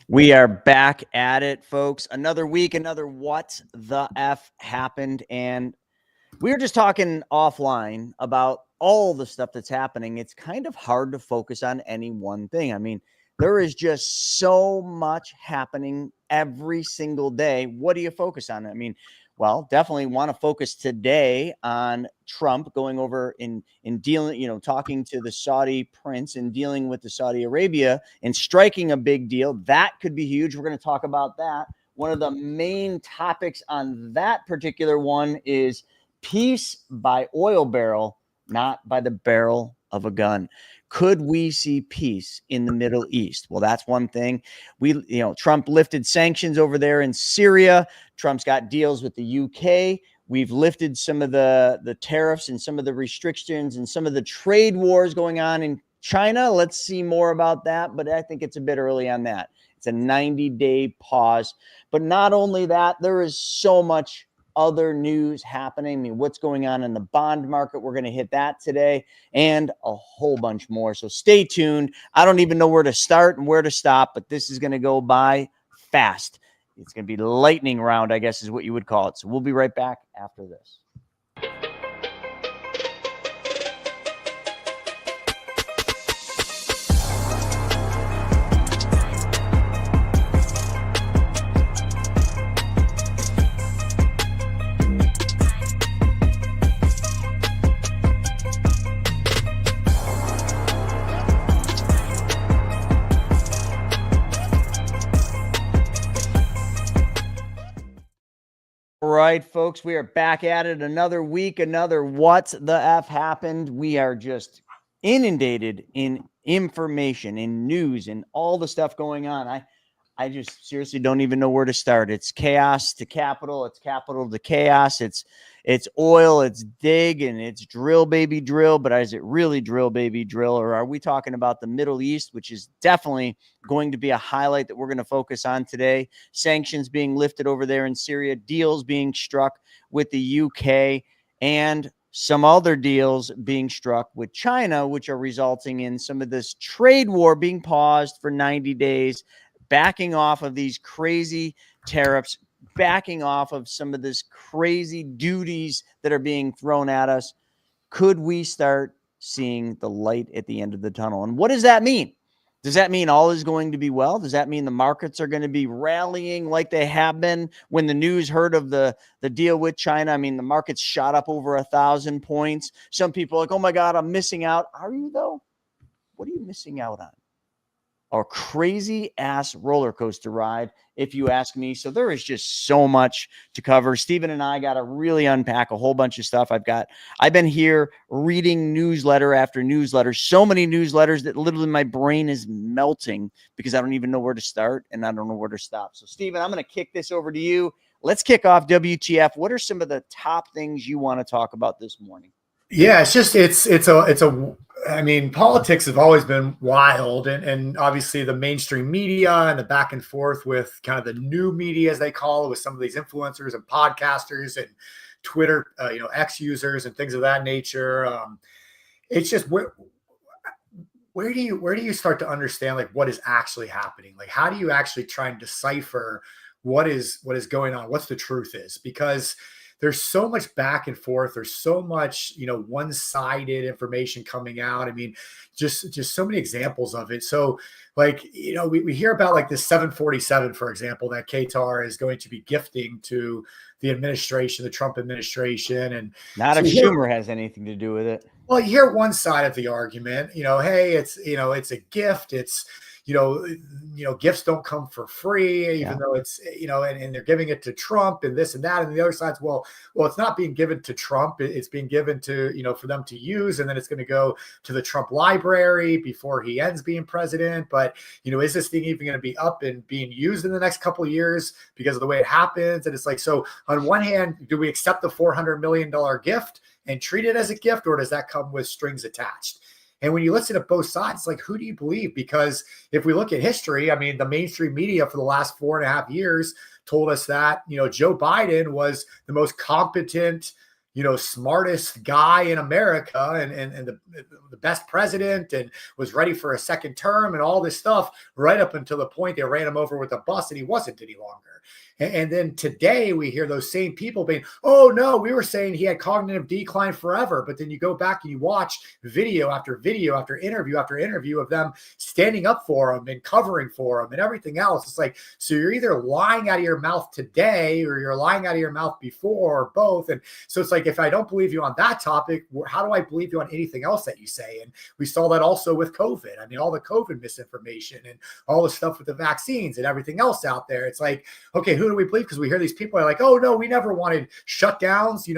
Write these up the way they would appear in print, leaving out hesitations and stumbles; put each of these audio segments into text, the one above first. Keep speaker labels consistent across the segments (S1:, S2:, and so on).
S1: We are back at it, folks. Another week, another What the F happened. And we were just talking offline about all the stuff that's happening. It's kind of hard to focus on any one thing. I mean, there is just so much happening every single day. What do you focus on? I mean, well, definitely want to focus today on Trump going over in dealing, talking to the Saudi prince and dealing with the Saudi Arabia and striking a big deal. That could be huge. We're going to talk about that. One of the main topics on that particular one is peace by oil barrel, not by the barrel of a gun. Could we see peace in the Middle East? Well, that's one thing. Trump lifted sanctions over there in Syria. Trump's got deals with the UK. We've lifted some of the tariffs and some of the restrictions and some of the trade wars going on in China. Let's see more about that, but I think it's a bit early on that. It's a 90-day pause. But not only that, there is so much other news happening. I mean, what's going on in the bond market? We're going to hit that today and a whole bunch more. So stay tuned. I don't even know where to start and where to stop, but this is going to go by fast. It's going to be lightning round, I guess is what you would call it. So we'll be right back after this. All right, folks, we are back at it. Another week, another What the F happened. We are just inundated in information, in news, and all the stuff going on. I just seriously don't even know where to start. It's chaos to capital. It's capital to chaos. It's oil. It's dig, and it's drill, baby, drill. But is it really drill, baby, drill? Or are we talking about the Middle East, which is definitely going to be a highlight that we're going to focus on today? Sanctions being lifted over there in Syria, deals being struck with the UK, and some other deals being struck with China, which are resulting in some of this trade war being paused for 90 days. Backing off of these crazy tariffs, backing off of some of this crazy duties that are being thrown at us. Could we start seeing the light at the end of the tunnel? And what does that mean? Does that mean all is going to be well? Does that mean the markets are going to be rallying like they have been when the news heard of the deal with China? I mean, the markets shot up over 1,000 points. Some people are like, oh my God, I'm missing out. Are you though? What are you missing out on? A crazy ass roller coaster ride, if you ask me. So there is just so much to cover. Stephen and I got to really unpack a whole bunch of stuff. I've been here reading newsletter after newsletter, so many newsletters that literally my brain is melting because I don't even know where to start and I don't know where to stop. So Stephen, I'm going to kick this over to you. Let's kick off WTF. What are some of the top things you want to talk about this morning?
S2: Yeah, I mean, politics have always been wild, and obviously the mainstream media and the back and forth with kind of the new media, as they call it, with some of these influencers and podcasters and Twitter, X users and things of that nature. It's just where do you start to understand like what is actually happening? Like, how do you actually try and decipher what is going on? What's the truth is? Because there's so much back and forth. There's so much, one-sided information coming out. I mean, just so many examples of it. So like, we hear about like this 747, for example, that Qatar is going to be gifting to the administration, the Trump administration. And
S1: not if Schumer has anything to do with it.
S2: Well, you hear one side of the argument, hey, it's a gift. It's, gifts don't come for free, even though it's, and they're giving it to Trump and this and that. And the other side's, well, it's not being given to Trump. It's being given to, for them to use. And then it's going to go to the Trump library before he ends being president. But, is this thing even going to be up and being used in the next couple of years because of the way it happens? And it's like, so on one hand, do we accept the $400 million gift and treat it as a gift, or does that come with strings attached? And when you listen to both sides, it's like, who do you believe? Because if we look at history, I mean, the mainstream media for the last 4.5 years told us that, Joe Biden was the most competent, smartest guy in America and the best president and was ready for a second term and all this stuff, right up until the point they ran him over with a bus and he wasn't any longer. And then today we hear those same people being, oh no, we were saying he had cognitive decline forever. But then you go back and you watch video after interview after interview of them standing up for him and covering for him and everything else. It's like, so you're either lying out of your mouth today or you're lying out of your mouth before, or both. And so it's like, if I don't believe you on that topic, how do I believe you on anything else that you say? And we saw that also with COVID. I mean, all the COVID misinformation and all the stuff with the vaccines and everything else out there. It's like, okay, who do we believe? Because we hear these people are like, oh no, we never wanted shutdowns.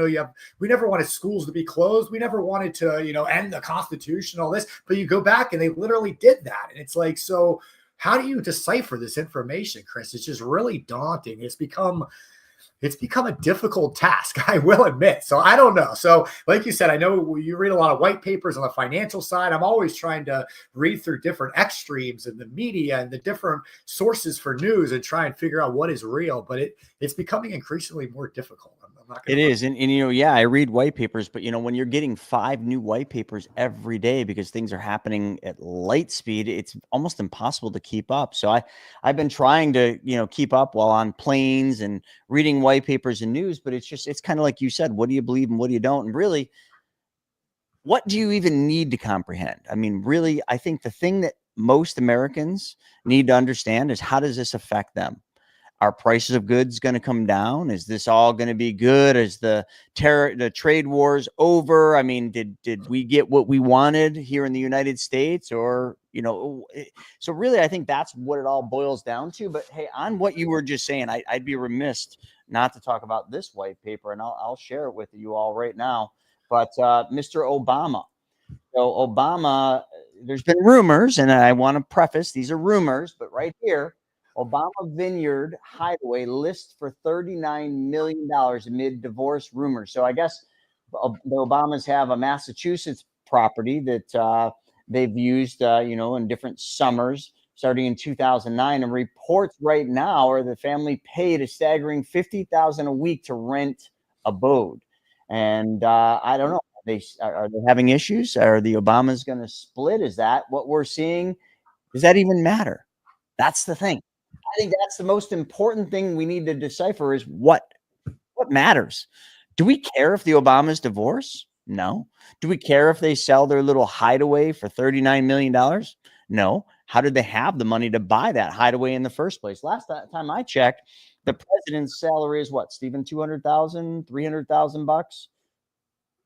S2: We never wanted schools to be closed. We never wanted to, end the Constitution, all this. But you go back and they literally did that. And it's like, so how do you decipher this information, Chris? It's just really daunting. It's become a difficult task, I will admit. So I don't know. So like you said, I know you read a lot of white papers on the financial side. I'm always trying to read through different extremes in the media and the different sources for news and try and figure out what is real. But it's becoming increasingly more difficult.
S1: It is. And yeah, I read white papers, but when you're getting 5 new white papers every day because things are happening at light speed, it's almost impossible to keep up. So I've been trying to, keep up while on planes and reading white papers and news, but it's kind of like you said, what do you believe and what do you don't? And really, what do you even need to comprehend? I mean, really, I think the thing that most Americans need to understand is, how does this affect them? Are prices of goods going to come down? Is this all going to be good? Is the trade wars over? I mean, did we get what we wanted here in the United States? Or, so really, I think that's what it all boils down to. But hey, on what you were just saying, I'd be remiss not to talk about this white paper, and I'll share it with you all right now. But Mr. Obama. So Obama, there's been rumors, and I want to preface, these are rumors, but right here, Obama Vineyard Hideaway lists for $39 million amid divorce rumors. So I guess the Obamas have a Massachusetts property that they've used, in different summers starting in 2009. And reports right now are the family paid a staggering $50,000 a week to rent a boat. And I don't know. Are they having issues? Are the Obamas going to split? Is that what we're seeing? Does that even matter? That's the thing. I think that's the most important thing we need to decipher is what matters. Do we care if the Obamas divorce? No. Do we care if they sell their little hideaway for $39 million? No. How did they have the money to buy that hideaway in the first place? Last time I checked, the president's salary is what, Stephen? $200,000, $300,000?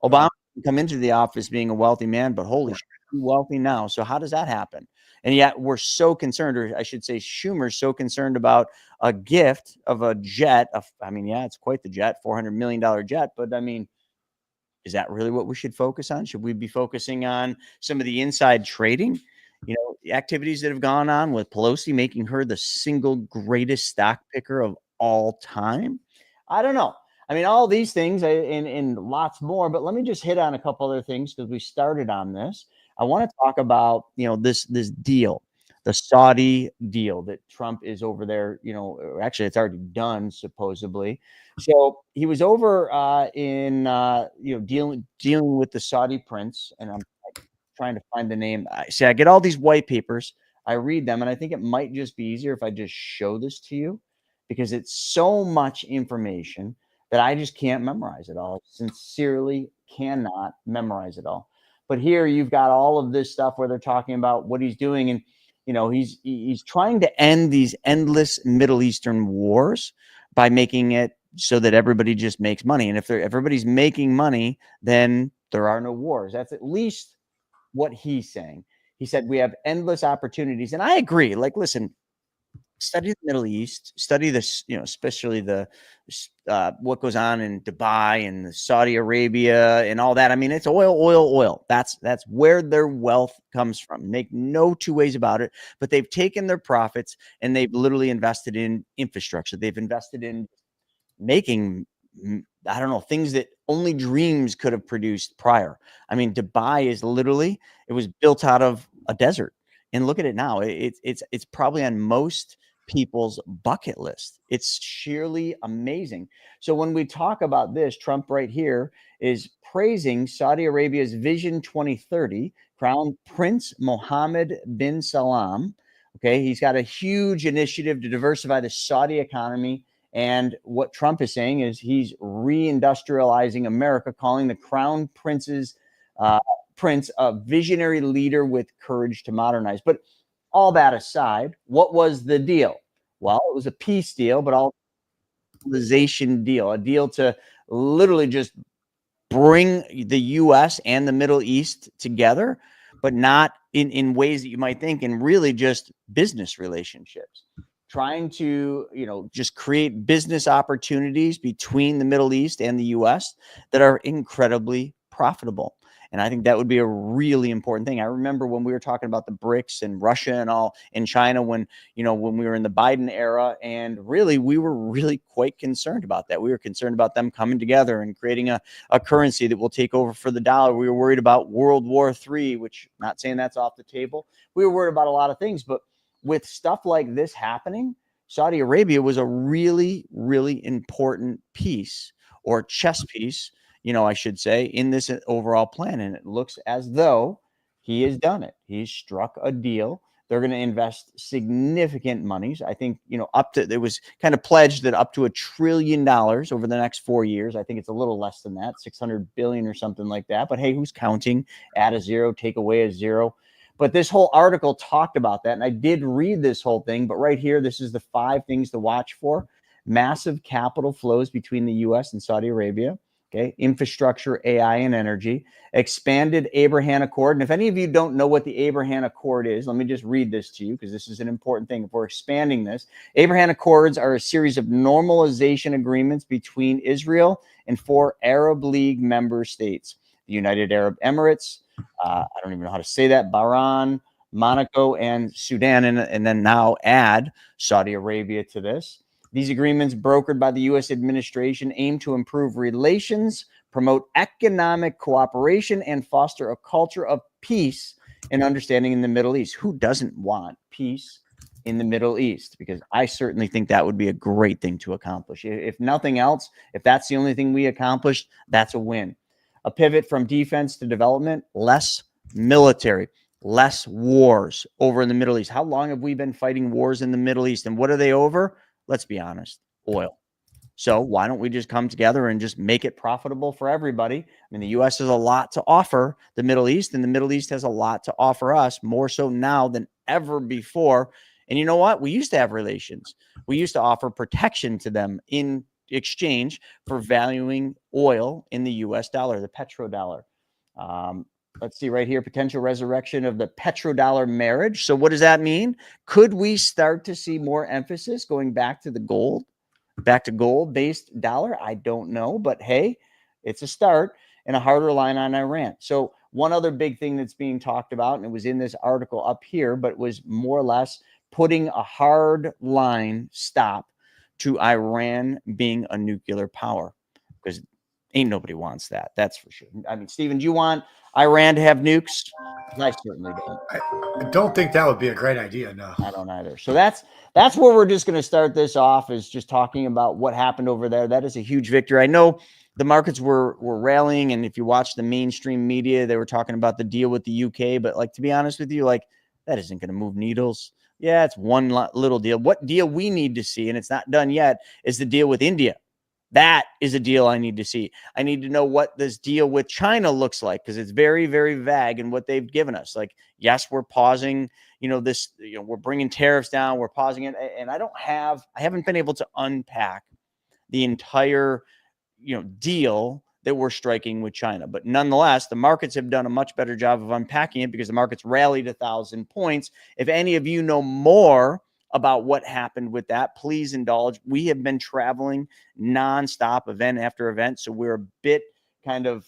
S1: Obama can come into the office being a wealthy man, but holy shit, he's wealthy now. So how does that happen? And yet we're so concerned, or I should say Schumer's so concerned about a gift of a jet. It's quite the jet, $400 million jet. But I mean, is that really what we should focus on? Should we be focusing on some of the inside trading, the activities that have gone on with Pelosi, making her the single greatest stock picker of all time? I don't know. I mean, all these things and lots more, but let me just hit on a couple other things because we started on this. I want to talk about, this deal, the Saudi deal that Trump is over there, actually it's already done supposedly. So he was over in, dealing with the Saudi prince, and I'm trying to find the name. I get all these white papers, I read them, and I think it might just be easier if I just show this to you because it's so much information that I just can't memorize it all. Sincerely cannot memorize it all. But here you've got all of this stuff where they're talking about what he's doing. And, he's trying to end these endless Middle Eastern wars by making it so that everybody just makes money. And if everybody's making money, then there are no wars. That's at least what he's saying. He said, we have endless opportunities. And I agree. Like, listen, study the Middle East, study this, especially the what goes on in Dubai and Saudi Arabia and all that. I mean, it's oil. That's where their wealth comes from. Make no two ways about it. But they've taken their profits and they've literally invested in infrastructure. They've invested in making, I don't know, things that only dreams could have produced prior. I mean, Dubai is literally, it was built out of a desert. And look at it now. It's probably on most people's bucket list. It's sheerly amazing. So when we talk about this, Trump right here is praising Saudi Arabia's Vision 2030, Crown Prince Mohammed bin Salman. Okay, he's got a huge initiative to diversify the Saudi economy. And what Trump is saying is he's reindustrializing America, calling the Crown Prince a visionary leader with courage to modernize. But all that aside, what was the deal? Well, it was a peace deal, but all deal, a deal to literally just bring the U.S. and the Middle East together, but not in ways that you might think, and really just business relationships. Trying to, just create business opportunities between the Middle East and the U.S. that are incredibly profitable. And I think that would be a really important thing. I remember when we were talking about the BRICS and Russia and all in China, when we were in the Biden era, and really, we were really quite concerned about that. We were concerned about them coming together and creating a currency that will take over for the dollar. We were worried about World War III, which, not saying that's off the table. We were worried about a lot of things, but with stuff like this happening, Saudi Arabia was a really, really important piece, or chess piece, I should say, in this overall plan. And it looks as though he has done it. He's struck a deal. They're going to invest significant monies. I think, it was kind of pledged that up to $1 trillion over the next 4 years. I think it's a little less than that, 600 billion or something like that. But hey, who's counting? Add a zero, take away a zero. But this whole article talked about that. And I did read this whole thing. But right here, this is the 5 things to watch for. Massive capital flows between the U.S. and Saudi Arabia. Okay, infrastructure, AI, and energy, expanded Abraham Accord. And if any of you don't know what the Abraham Accord is, let me just read this to you, because this is an important thing. If we're expanding this, Abraham Accords are a series of normalization agreements between Israel and 4 Arab League member states: the United Arab Emirates, I don't even know how to say that, Bahrain, Monaco, and Sudan, and then now add Saudi Arabia to this. These agreements, brokered by the U.S. administration, aim to improve relations, promote economic cooperation, and foster a culture of peace and understanding in the Middle East. Who doesn't want peace in the Middle East? Because I certainly think that would be a great thing to accomplish. If nothing else, if that's the only thing we accomplished, that's a win. A pivot from defense to development, less military, less wars over in the Middle East. How long have we been fighting wars in the Middle East? And what are they over? Let's be honest, oil. So why don't we just come together and just make it profitable for everybody? I mean, the U.S. has a lot to offer the Middle East, and the Middle East has a lot to offer us, more so now than ever before. And you know what? We used to have relations. We used to offer protection to them in exchange for valuing oil in the U.S. dollar, the petrodollar. Let's see right here, potential resurrection of the petrodollar marriage. So what does that mean? Could we start to see more emphasis going back to gold-based dollar? I don't know, but hey, it's a start, and a harder line on Iran. So one other big thing that's being talked about, and it was in this article up here, but was more or less putting a hard line stop to Iran being a nuclear power, because ain't nobody wants that. That's for sure. I mean, Stephen, do you want Iran to have nukes? I certainly don't.
S2: I don't think that would be a great idea. No,
S1: I don't either. So that's where we're just going to start this off, is just talking about what happened over there. That is a huge victory. I know the markets were rallying, and if you watch the mainstream media, they were talking about the deal with the UK. But like, to be honest with you, like, that isn't going to move needles. Yeah, it's one little deal. What deal we need to see, and it's not done yet, is the deal with India. That is a deal I need to see. I need to know what this deal with China looks like, because it's very, very vague in what they've given us. Like, yes, we're pausing, we're bringing tariffs down, we're pausing it. And I haven't been able to unpack the entire, deal that we're striking with China. But nonetheless, the markets have done a much better job of unpacking it, because the markets rallied 1,000 points. If any of you know more about what happened with that, please indulge. We have been traveling nonstop, event after event. So we're a bit kind of,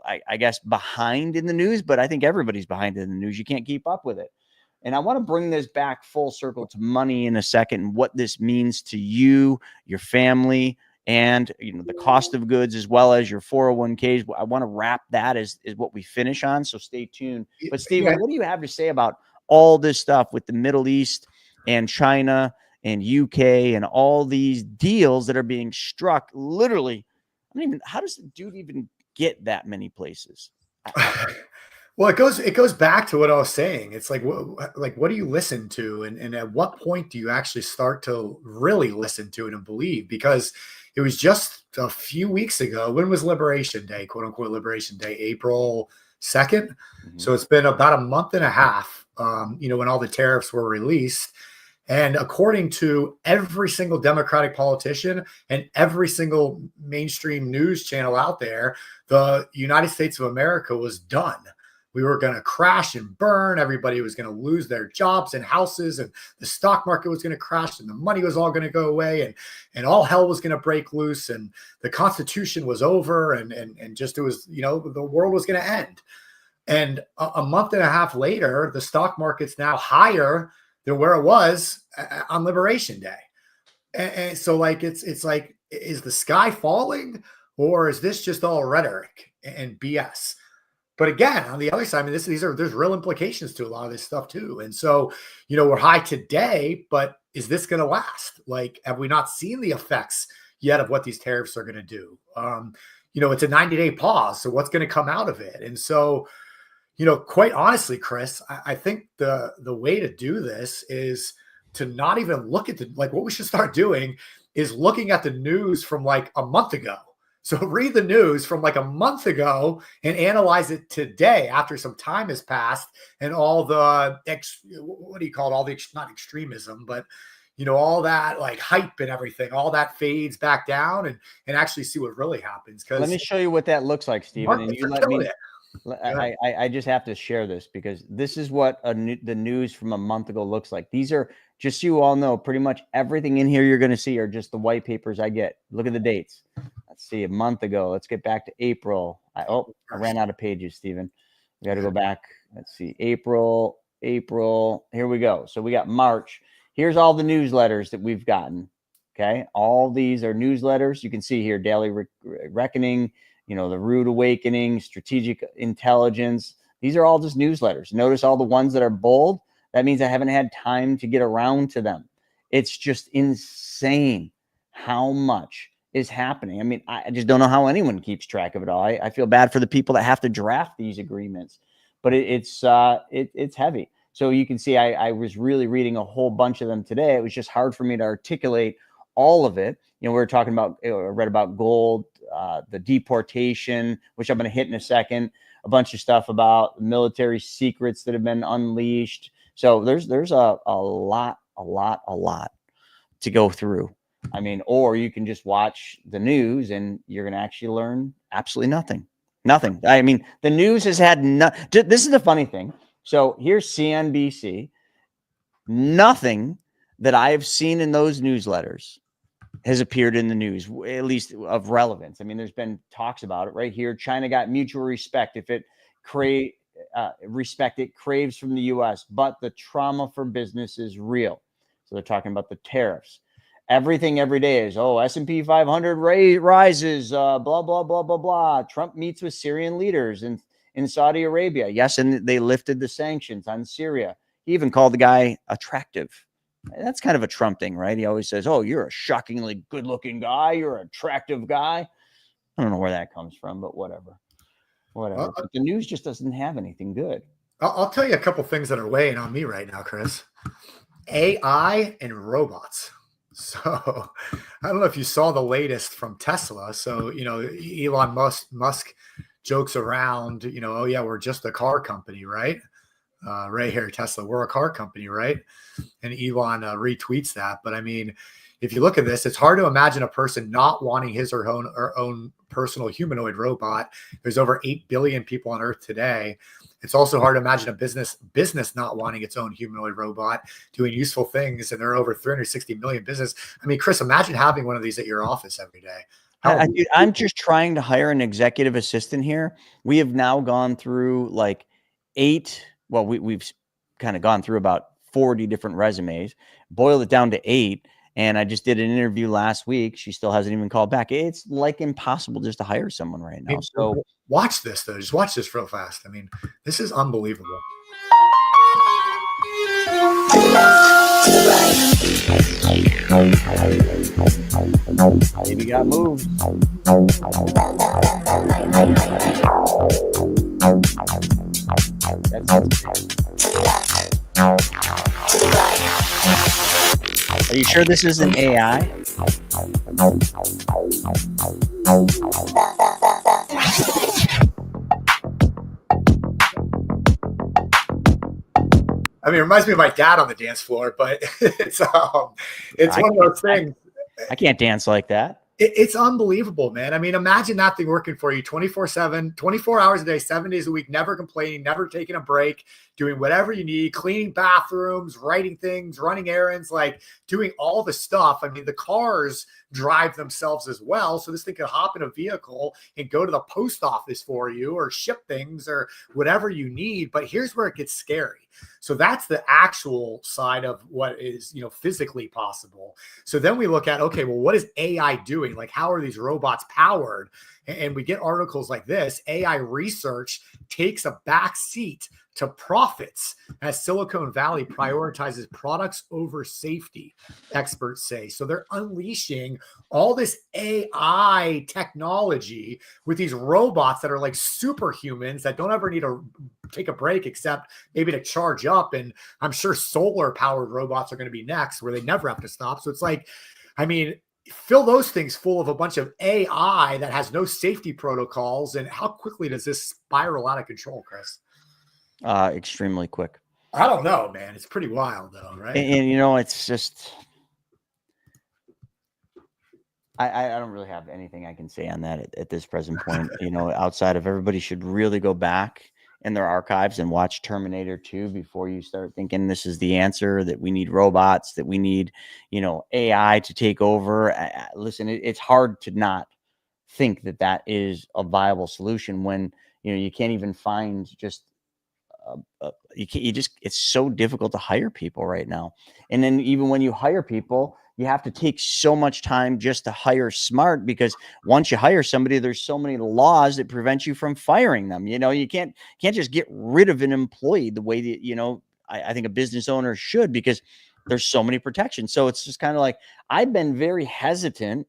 S1: I guess, behind in the news, but I think everybody's behind in the news. You can't keep up with it. And I want to bring this back full circle to money in a second, and what this means to you, your family, and the cost of goods, as well as your 401ks. I want to wrap that is what we finish on. So stay tuned. But Stephen, what do you have to say about all this stuff with the Middle East and China and UK and all these deals that are being struck. Literally, I mean, how does the dude even get that many places?
S2: Well, it goes back to what I was saying. It's like what do you listen to, and at what point do you actually start to really listen to it and believe? Because it was just a few weeks ago. When was Liberation Day, quote unquote Liberation Day? April 2nd.
S1: Mm-hmm.
S2: So it's been about a month and a half. When all the tariffs were released. And according to every single Democratic politician and every single mainstream news channel out there, the United States of America was done. We were going to crash and burn. Everybody was going to lose their jobs and houses, and the stock market was going to crash, and the money was all going to go away, and all hell was going to break loose, and the Constitution was over, and just it was, the world was going to end. And a month and a half later, the stock market's now higher than where it was on Liberation Day. And so it's like, is the sky falling, or is this just all rhetoric and BS? But again, on the other side, I mean, there's real implications to a lot of this stuff too. And so, we're high today, but is this going to last? Like, have we not seen the effects yet of what these tariffs are going to do? It's a 90-day pause. So what's going to come out of it? And so, quite honestly, Chris, I think the way to do this is to not even look at what we should start doing is looking at the news from like a month ago. So read the news from like a month ago and analyze it today after some time has passed and all the, what do you call it? All the, not extremism, but all that like hype and everything, all that fades back down and actually see what really happens. Because
S1: let me show you what that looks like, Stephen. And you let me. I just have to share this because this is what the news from a month ago looks like. These are, just so you all know, pretty much everything in here you're going to see are just the white papers I get. Look at the dates. Let's see, a month ago. Let's get back to April. I ran out of pages, Stephen. We got to go back. Let's see, April. Here we go. So we got March. Here's all the newsletters that we've gotten. Okay, all these are newsletters. You can see here, Daily Reckoning, the Rude Awakening, Strategic Intelligence. These are all just newsletters. Notice all the ones that are bold. That means I haven't had time to get around to them. It's just insane how much is happening. I mean, I just don't know how anyone keeps track of it all. I feel bad for the people that have to draft these agreements, but it's heavy. So you can see I was really reading a whole bunch of them today. It was just hard for me to articulate all of it. We were talking about, I read about gold, the deportation, which I'm going to hit in a second, a bunch of stuff about military secrets that have been unleashed. So there's a lot to go through. I mean, or you can just watch the news and you're going to actually learn absolutely nothing. I mean, the news has had this is the funny thing. So here's CNBC. Nothing that I have seen in those newsletters has appeared in the news, at least of relevance. I mean, there's been talks about it right here. China got mutual respect if it craves from the U.S., but the trauma for business is real. So they're talking about the tariffs. Everything every day is, S&P 500 rises, blah, blah, blah, blah, blah. Trump meets with Syrian leaders in Saudi Arabia. Yes, and they lifted the sanctions on Syria. He even called the guy attractive. That's kind of a Trump thing, right? He always says, you're a shockingly good-looking guy. You're an attractive guy. I don't know where that comes from, but whatever. But the news just doesn't have anything good.
S2: I'll tell you a couple things that are weighing on me right now, Chris. AI and robots. So I don't know if you saw the latest from Tesla. So, Elon Musk jokes around, we're just a car company, right? Right here, Tesla, we're a car company, right? And Elon retweets that. But I mean, if you look at this, it's hard to imagine a person not wanting his or her own personal humanoid robot. There's over 8 billion people on Earth today. It's also hard to imagine a business not wanting its own humanoid robot doing useful things. And there are over 360 million business. I mean, Chris, imagine having one of these at your office every day.
S1: I'm just trying to hire an executive assistant here. We have now gone through like 8. Well, we've kind of gone through about 40 different resumes, boiled it down to 8. And I just did an interview last week. She still hasn't even called back. It's like impossible just to hire someone right now. So
S2: watch this, though. Just watch this real fast. I mean, this is unbelievable.
S1: Maybe got moved. Are you sure this isn't AI?
S2: I mean, it reminds me of my dad on the dance floor, but it's one of those things.
S1: I can't dance like that.
S2: It's unbelievable, man. I mean, imagine that thing working for you 24/7, 24 hours a day, 7 days a week, never complaining, never taking a break, doing whatever you need, cleaning bathrooms, writing things, running errands, like doing all the stuff. I mean, the cars drive themselves as well. So this thing could hop in a vehicle and go to the post office for you or ship things or whatever you need. But here's where it gets scary. So that's the actual side of what is, physically possible. So then we look at, okay, well, what is AI doing? Like, how are these robots powered? And we get articles like this. AI research takes a back seat to profits as Silicon Valley prioritizes products over safety, experts say. So they're unleashing all this AI technology with these robots that are like superhumans that don't ever need to take a break except maybe to charge up. And I'm sure solar powered robots are going to be next, where they never have to stop. So it's like, I mean, fill those things full of a bunch of AI that has no safety protocols. And how quickly does this spiral out of control, Chris?
S1: Extremely quick.
S2: I don't know, man. It's pretty wild, though, right?
S1: And it's just, I don't really have anything I can say on that at this present point. Outside of, everybody should really go back in their archives and watch Terminator 2 before you start thinking this is the answer, that we need robots, that we need, AI to take over. Listen, it's hard to not think that is a viable solution when, you can't even find just, it's so difficult to hire people right now. And then even when you hire people, you have to take so much time just to hire smart, because once you hire somebody, there's so many laws that prevent you from firing them. You can't just get rid of an employee the way that, I think a business owner should, because there's so many protections. So it's just kind of like, I've been very hesitant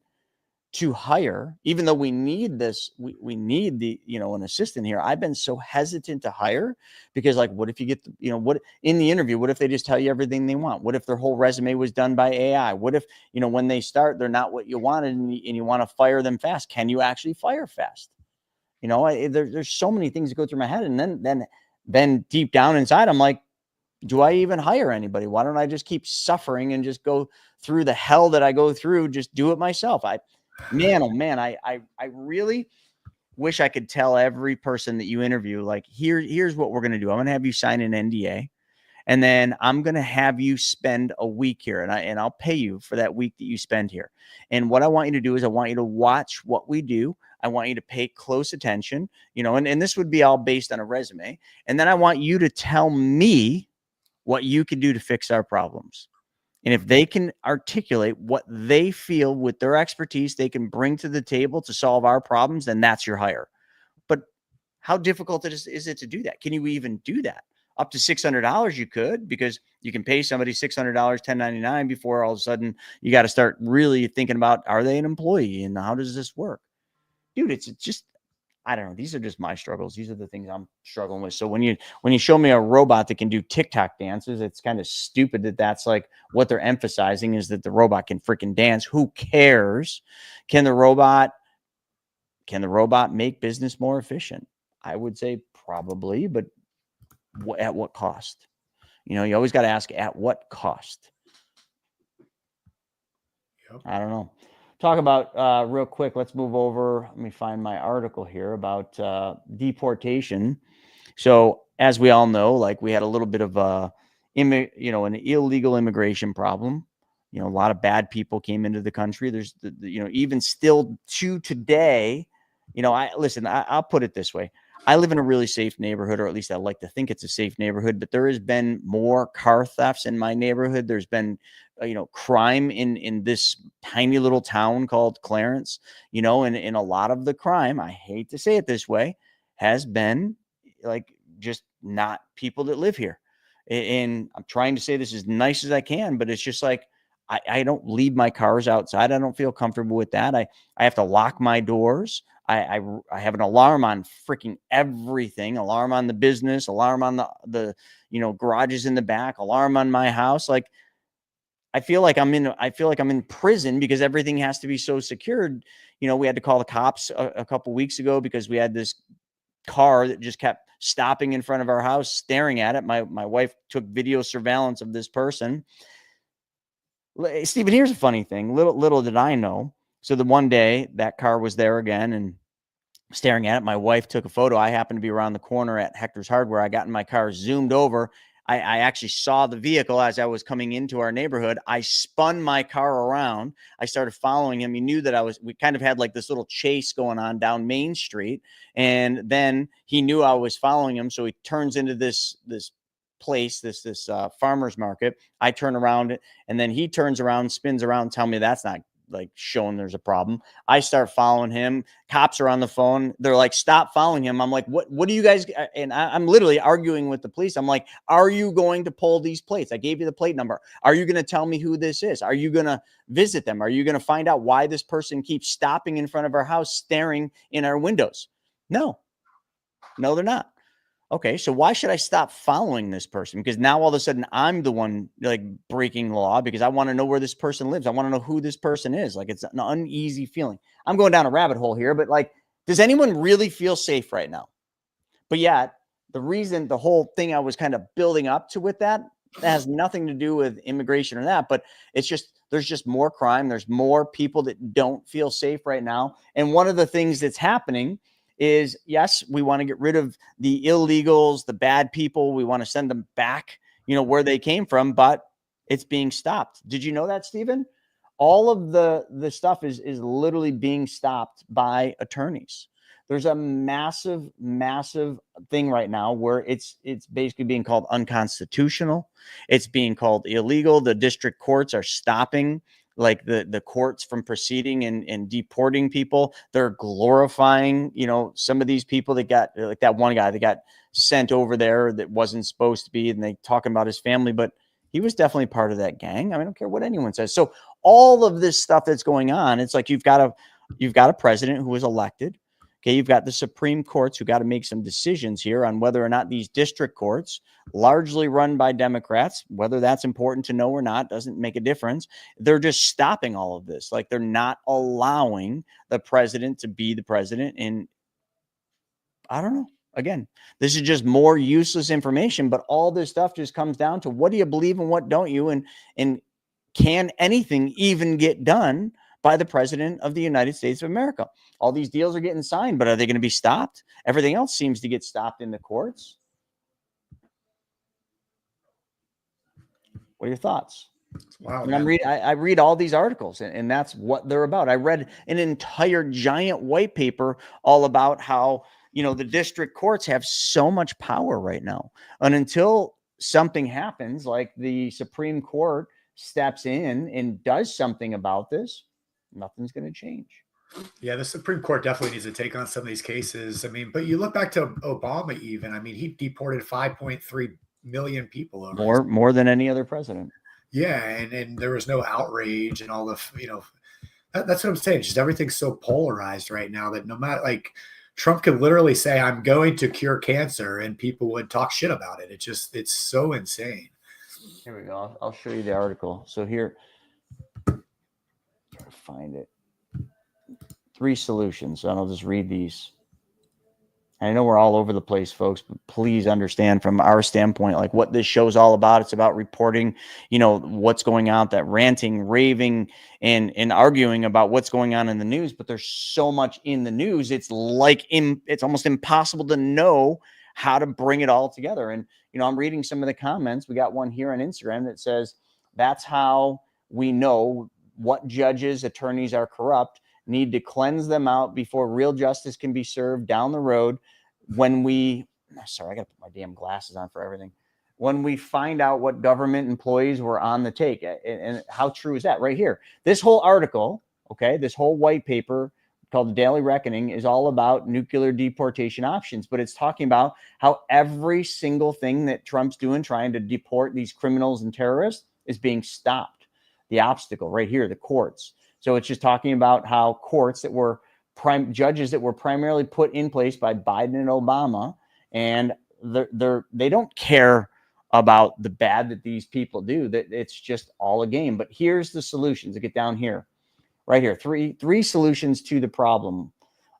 S1: to hire, even though we need this, we need the, an assistant here. I've been so hesitant to hire because, like, what if you get, what in the interview, what if they just tell you everything they want? What if their whole resume was done by AI? What if, when they start, they're not what you wanted and you want to fire them fast? Can you actually fire fast? There's so many things that go through my head. And then deep down inside, I'm like, do I even hire anybody? Why don't I just keep suffering and just go through the hell that I go through? Just do it myself. Man, oh man, I really wish I could tell every person that you interview, like, here's what we're going to do. I'm going to have you sign an NDA, and then I'm going to have you spend a week here, and I'll pay you for that week that you spend here. And what I want you to do is I want you to watch what we do. I want you to pay close attention, and this would be all based on a resume. And then I want you to tell me what you can do to fix our problems. And if they can articulate what they feel with their expertise they can bring to the table to solve our problems, then that's your hire. But how difficult is it to do that? Can you even do that? Up to $600 you could, because you can pay somebody $600, 1099, before all of a sudden you got to start really thinking about, are they an employee and how does this work? Dude, it's just, I don't know. These are just my struggles. These are the things I'm struggling with. So when you show me a robot that can do TikTok dances, it's kind of stupid that's like what they're emphasizing, is that the robot can freaking dance. Who cares? Can the robot make business more efficient? I would say probably, but at what cost? You always got to ask, at what cost? Yep. I don't know. Talk about real quick. Let's move over. Let me find my article here about deportation. So as we all know, like, we had a little bit of an illegal immigration problem. A lot of bad people came into the country. There's even still to today, I'll put it this way. I live in a really safe neighborhood, or at least I like to think it's a safe neighborhood, but there has been more car thefts in my neighborhood. There's been, crime in this tiny little town called Clarence, and a lot of the crime, I hate to say it this way, has been like just not people that live here. And I'm trying to say this as nice as I can, but it's just like, I don't leave my cars outside. I don't feel comfortable with that. I have to lock my doors. I have an alarm on freaking everything, alarm on the business, alarm on the garages in the back, alarm on my house. Like, I feel like I'm in prison because everything has to be so secured. We had to call the cops a couple weeks ago because we had this car that just kept stopping in front of our house, staring at it. My wife took video surveillance of this person. Stephen, here's a funny thing. Little did I know. So the one day that car was there again and staring at it, my wife took a photo. I happened to be around the corner at Hector's Hardware. I got in my car, zoomed over. I actually saw the vehicle as I was coming into our neighborhood. I spun my car around. I started following him. He knew that we kind of had like this little chase going on down Main Street. And then he knew I was following him. So he turns into this place, this farmer's market. I turn around and then he turns around, spins around, tell me that's not like showing there's a problem. I start following him. Cops are on the phone. They're like, stop following him. I'm like, what do you guys? And I'm literally arguing with the police. I'm like, are you going to pull these plates? I gave you the plate number. Are you going to tell me who this is? Are you going to visit them? Are you going to find out why this person keeps stopping in front of our house, staring in our windows? No, they're not. Okay, so why should I stop following this person? Because now all of a sudden I'm the one like breaking law because I want to know where this person lives. I want to know who this person is. Like, it's an uneasy feeling. I'm going down a rabbit hole here, but like, does anyone really feel safe right now? But yet, the whole thing I was kind of building up to with that has nothing to do with immigration or that, but it's just, there's just more crime. There's more people that don't feel safe right now. And one of the things that's happening is, yes, we want to get rid of the illegals, the bad people. We want to send them back, where they came from, but it's being stopped. Did you know that, Stephen? All of the stuff is literally being stopped by attorneys. There's a massive thing right now where it's basically being called unconstitutional. It's being called illegal. The district courts are stopping like the courts from proceeding and deporting people. They're glorifying, some of these people that got, like that one guy that got sent over there that wasn't supposed to be, and they talking about his family, but he was definitely part of that gang. I mean, I don't care what anyone says. So all of this stuff that's going on, it's like you've got a president who was elected. Okay, you've got the Supreme Courts who got to make some decisions here on whether or not these district courts, largely run by Democrats, whether that's important to know or not, doesn't make a difference. They're just stopping all of this. Like, they're not allowing the president to be the president. And I don't know. Again, this is just more useless information, but all this stuff just comes down to what do you believe and what don't you? And can anything even get done by the president of the United States of America? All these deals are getting signed, but are they going to be stopped? Everything else seems to get stopped in the courts. What are your thoughts?
S2: Wow.
S1: And I read all these articles, and that's what they're about. I read an entire giant white paper all about how, the district courts have so much power right now. And until something happens, like the Supreme Court steps in and does something about this, nothing's going to change.
S2: Yeah, the Supreme Court definitely needs to take on some of these cases. I mean, but you look back to Obama even. I mean, he deported 5.3 million people over
S1: more than any other president.
S2: Yeah, and there was no outrage and all the, that's what I'm saying. Just everything's so polarized right now that no matter, like, Trump could literally say, I'm going to cure cancer, and people would talk shit about it. It's so insane.
S1: Here we go. I'll show you the article. So here, find it. 3 solutions. So I'll just read these. I know we're all over the place, folks, but please understand from our standpoint, like, what this show's all about. It's about reporting, what's going on, that ranting, raving, and arguing about what's going on in the news. But there's so much in the news. It's like it's almost impossible to know how to bring it all together. And, I'm reading some of the comments. We got one here on Instagram that says, that's how we know what judges, attorneys are corrupt. Need to cleanse them out before real justice can be served down the road. When we, sorry, I got to put my damn glasses on for everything. When we find out what government employees were on the take, and how true is that right here? This whole article, okay, this whole white paper called The Daily Reckoning is all about nuclear deportation options, but it's talking about how every single thing that Trump's doing, trying to deport these criminals and terrorists, is being stopped. The obstacle right here, the courts. So it's just talking about how courts that were judges that were primarily put in place by Biden and Obama, and they don't care about the bad that these people do. That it's just all a game. But here's the solutions. To get down here, right here, three solutions to the problem.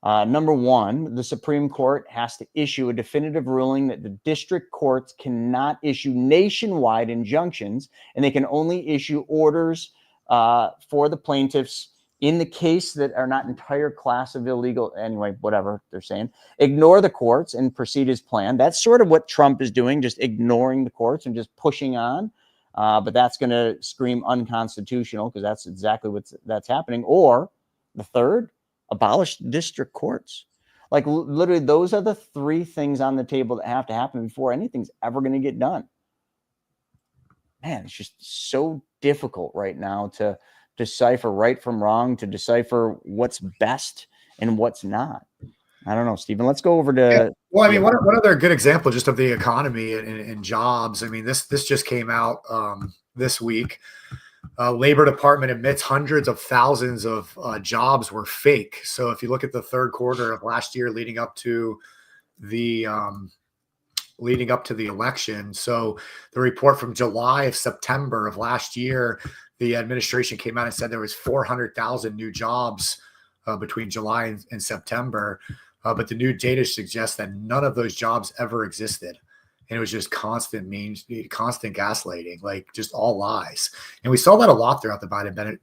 S1: Number one, the Supreme Court has to issue a definitive ruling that the district courts cannot issue nationwide injunctions, and they can only issue orders for the plaintiffs in the case that are not entire class of illegal. Anyway, whatever they're saying, ignore the courts and proceed as planned. That's sort of what Trump is doing, just ignoring the courts and just pushing on. But that's going to scream unconstitutional, because that's exactly that's happening. Or the third, abolish district courts. Like literally, those are the three things on the table that have to happen before anything's ever going to get done. Man, it's just so difficult right now to decipher right from wrong, to decipher what's best and what's not. I don't know, Stephen. Let's go over to.
S2: Yeah. Well, I mean, one other good example just of the economy and jobs. I mean, this just came out this week. Labor Department admits hundreds of thousands of jobs were fake. So if you look at the third quarter of last year, leading up to the election, so the report from September of last year, the administration came out and said there was 400,000 new jobs between July and September. But the new data suggests that none of those jobs ever existed. And it was just constant gaslighting, like just all lies. And we saw that a lot throughout the Biden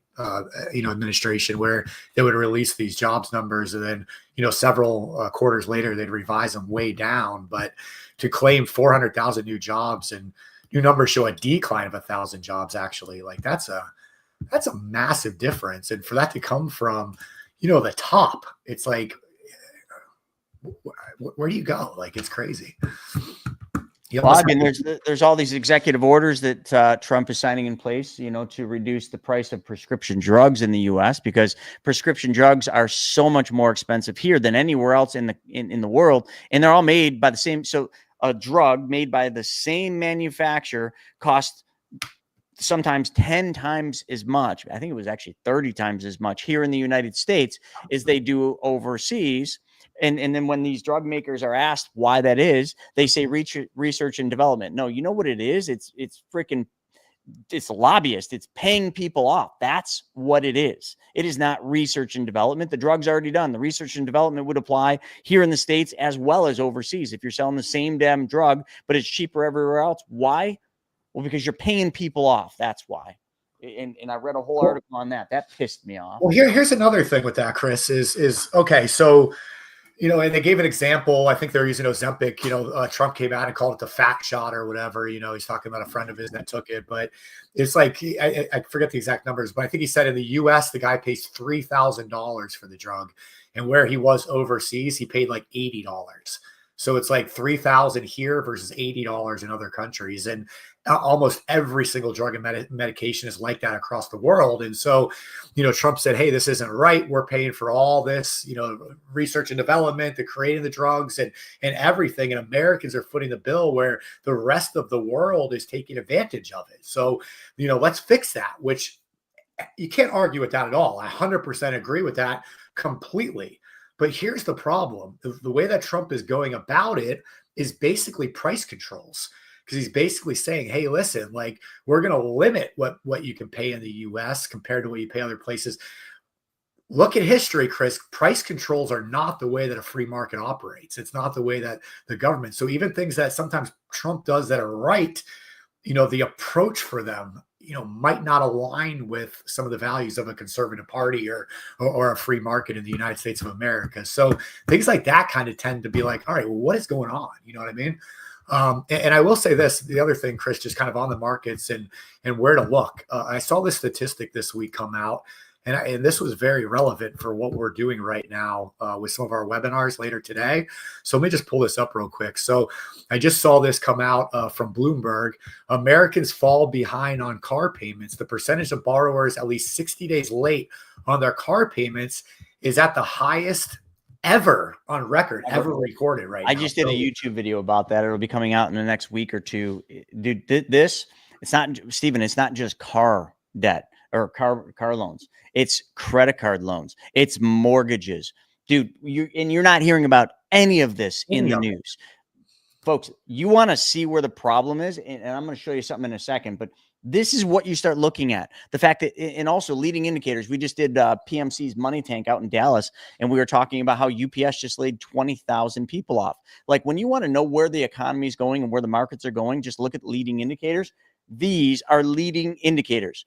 S2: administration, where they would release these jobs numbers, and then, several quarters later, they'd revise them way down. But to claim 400,000 new jobs, and new numbers show a decline of 1,000 jobs, actually, like that's a massive difference. And for that to come from, the top, it's like, where do you go? Like, it's crazy.
S1: Well, I mean, there's all these executive orders that Trump is signing in place, to reduce the price of prescription drugs in the U.S., because prescription drugs are so much more expensive here than anywhere else in the world, and they're all made by the same. So a drug made by the same manufacturer costs sometimes 10 times as much. I think it was actually 30 times as much here in the United States as they do overseas. And then when these drug makers are asked why that is, they say research and development. No, you know what it is? It's lobbyists. It's paying people off. That's what it is. It is not research and development. The drug's already done. The research and development would apply here in the States as well as overseas. If you're selling the same damn drug, but it's cheaper everywhere else, why? Well, because you're paying people off. That's why. And I read a whole article on that. That pissed me off.
S2: Well, here's another thing with that, Chris, is okay. So, and they gave an example. I think they're using Ozempic. Trump came out and called it the fat shot or whatever. He's talking about a friend of his that took it. But it's like, I forget the exact numbers, but I think he said in the U.S., the guy pays $3,000 for the drug. And where he was overseas, he paid like $80. So it's like $3,000 here versus $80 in other countries. And almost every single drug and medication is like that across the world. And so, Trump said, hey, this isn't right. We're paying for all this, research and development, the creating the drugs and everything. And Americans are footing the bill where the rest of the world is taking advantage of it. So, let's fix that, which you can't argue with that at all. I 100% agree with that completely. But here's the problem. The way that Trump is going about it is basically price controls, because he's basically saying, hey, listen, like, we're going to limit what you can pay in the U.S. compared to what you pay other places. Look at history, Chris. Price controls are not the way that a free market operates. It's not the way that the government. So even things that sometimes Trump does that are right, the approach for them, might not align with some of the values of a conservative party or a free market in the United States of America. So things like that kind of tend to be like, all right, well, what is going on? You know what I mean? And I will say this, the other thing, Chris, just kind of on the markets and where to look. I saw this statistic this week come out, and this was very relevant for what we're doing right now with some of our webinars later today. So let me just pull this up real quick. So I just saw this come out from Bloomberg. Americans fall behind on car payments. The percentage of borrowers at least 60 days late on their car payments is at the highest ever on record, ever recorded right now.
S1: I just did a YouTube video about that. It'll be coming out in the next week or two. Dude, it's not, Stephen, it's not just car debt or car loans. It's credit card loans. It's mortgages. Dude, you're not hearing about any of this in the news. Folks, you want to see where the problem is, and I'm going to show you something in a second, but this is what you start looking at. The fact that, and also leading indicators, we just did PMC's Money Tank out in Dallas, and we were talking about how UPS just laid 20,000 people off. Like, when you want to know where the economy is going and where the markets are going, just look at leading indicators. These are leading indicators.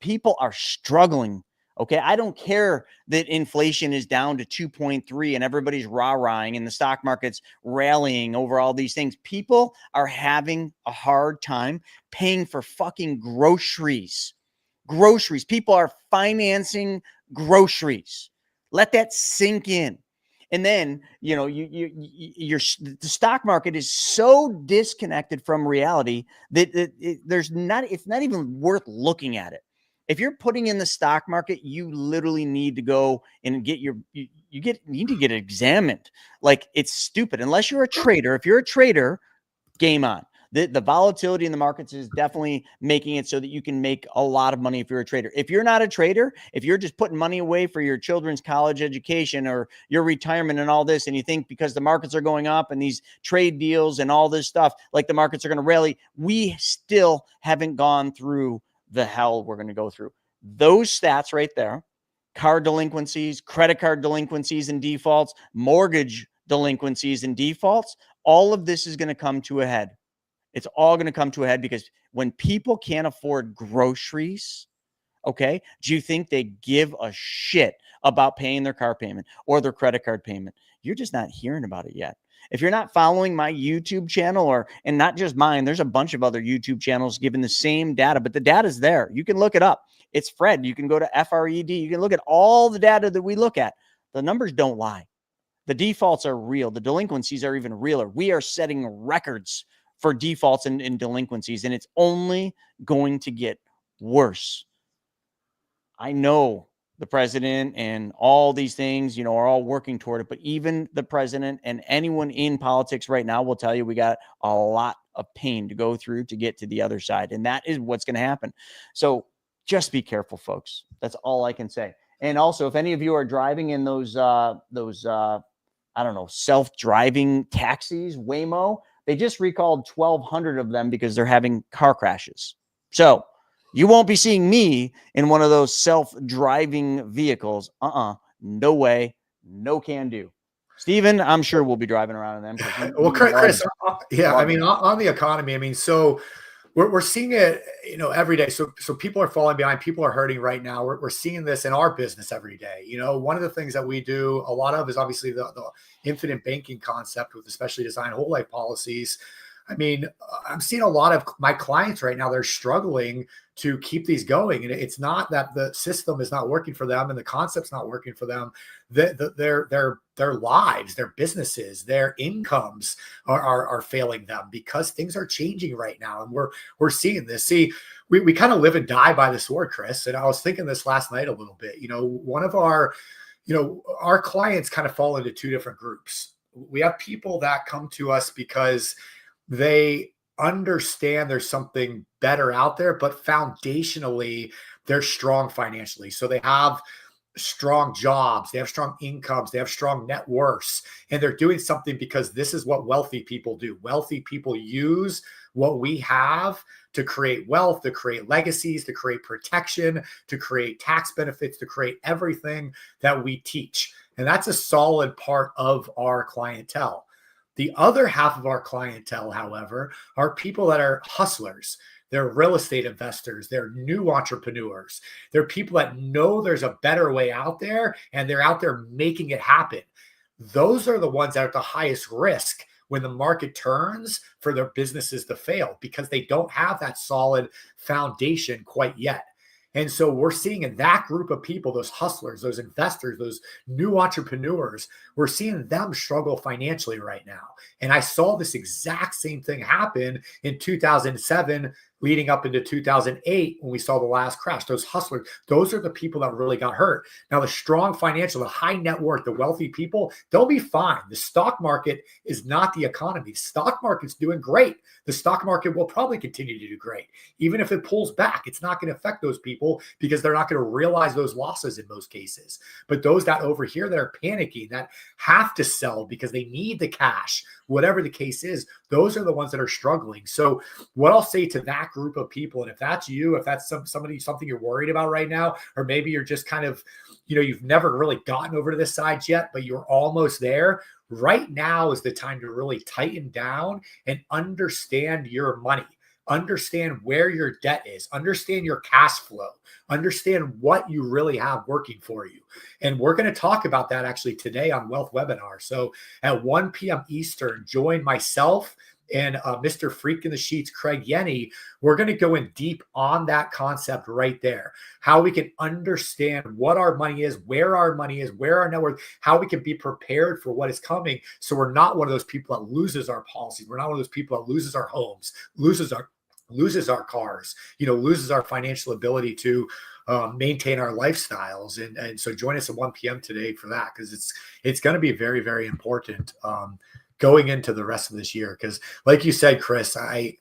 S1: People are struggling. Okay, I don't care that inflation is down to 2.3 and everybody's rah-rahing and the stock market's rallying over all these things. People are having a hard time paying for fucking groceries. Groceries. People are financing groceries. Let that sink in. And then, you know, the stock market is so disconnected from reality that it's not even worth looking at it. If you're putting in the stock market, you literally need to go and get you need to get examined. Like, it's stupid. Unless you're a trader. If you're a trader, game on. The volatility in the markets is definitely making it so that you can make a lot of money if you're a trader. If you're not a trader, if you're just putting money away for your children's college education or your retirement and all this, and you think because the markets are going up and these trade deals and all this stuff, like the markets are going to rally, we still haven't gone through the hell we're going to go through. Those stats right there, car delinquencies, credit card delinquencies and defaults, mortgage delinquencies and defaults, all of this is going to come to a head. It's all going to come to a head because when people can't afford groceries, okay, do you think they give a shit about paying their car payment or their credit card payment? You're just not hearing about it yet. If you're not following my YouTube channel and not just mine, there's a bunch of other YouTube channels giving the same data, but the data is there. You can look it up. It's Fred. You can go to FRED. You can look at all the data that we look at. The numbers don't lie. The defaults are real. The delinquencies are even realer. We are setting records for defaults and delinquencies, and it's only going to get worse. I know the president and all these things, you know, are all working toward it. But even the president and anyone in politics right now will tell you we got a lot of pain to go through to get to the other side. And that is what's going to happen. So just be careful, folks. That's all I can say. And also, if any of you are driving in those I don't know, self-driving taxis, Waymo, they just recalled 1,200 of them because they're having car crashes. So you won't be seeing me in one of those self-driving vehicles. No way. No can do. Stephen, I'm sure we'll be driving around in them.
S2: Well, Chris, I mean, on the economy, I mean, so we're seeing it, you know, every day. So people are falling behind. People are hurting right now. We're seeing this in our business every day. You know, one of the things that we do a lot of is obviously the infinite banking concept with especially designed whole life policies. I mean, I'm seeing a lot of my clients right now, they're struggling to keep these going. And it's not that the system is not working for them and the concept's not working for them. Their lives, their businesses, their incomes are failing them because things are changing right now. And we're seeing this. See, we kind of live and die by the sword, Chris. And I was thinking this last night a little bit. You know, one of our clients kind of fall into two different groups. We have people that come to us because they understand there's something better out there, but foundationally, they're strong financially. So they have strong jobs, they have strong incomes, they have strong net worths, and they're doing something because this is what wealthy people do. Wealthy people use what we have to create wealth, to create legacies, to create protection, to create tax benefits, to create everything that we teach. And that's a solid part of our clientele. The other half of our clientele, however, are people that are hustlers. They're real estate investors. They're new entrepreneurs. They're people that know there's a better way out there and they're out there making it happen. Those are the ones that are at the highest risk when the market turns for their businesses to fail because they don't have that solid foundation quite yet. And so we're seeing in that group of people, those hustlers, those investors, those new entrepreneurs, we're seeing them struggle financially right now. And I saw this exact same thing happen in 2007, leading up into 2008 when we saw the last crash. Those hustlers, those are the people that really got hurt. Now, the strong financial, the high net worth, the wealthy people, they'll be fine. The stock market is not the economy. The stock market's doing great. The stock market will probably continue to do great. Even if it pulls back, it's not going to affect those people because they're not going to realize those losses in most cases. But those that over here that are panicking, that have to sell because they need the cash, whatever the case is, those are the ones that are struggling. So what I'll say to that group of people, and if that's you, if that's something you're worried about right now, or maybe you're just kind of, you've never really gotten over to this side yet, but you're almost there. Right now is the time to really tighten down and understand your money. Understand where your debt is, understand your cash flow, understand what you really have working for you. And we're going to talk about that actually today on Wealth Webinar. So at 1 p.m. Eastern, join myself and Mr. Freak in the Sheets, Craig Yenny. We're going to go in deep on that concept right there. How we can understand what our money is, where our net worth, how we can be prepared for what is coming. So we're not one of those people that loses our policies. We're not one of those people that loses our homes, loses our cars, loses our financial ability to maintain our lifestyles. And so join us at 1 p.m. today for that, because it's going to be very, very important going into the rest of this year. Because like you said, Chris, I'm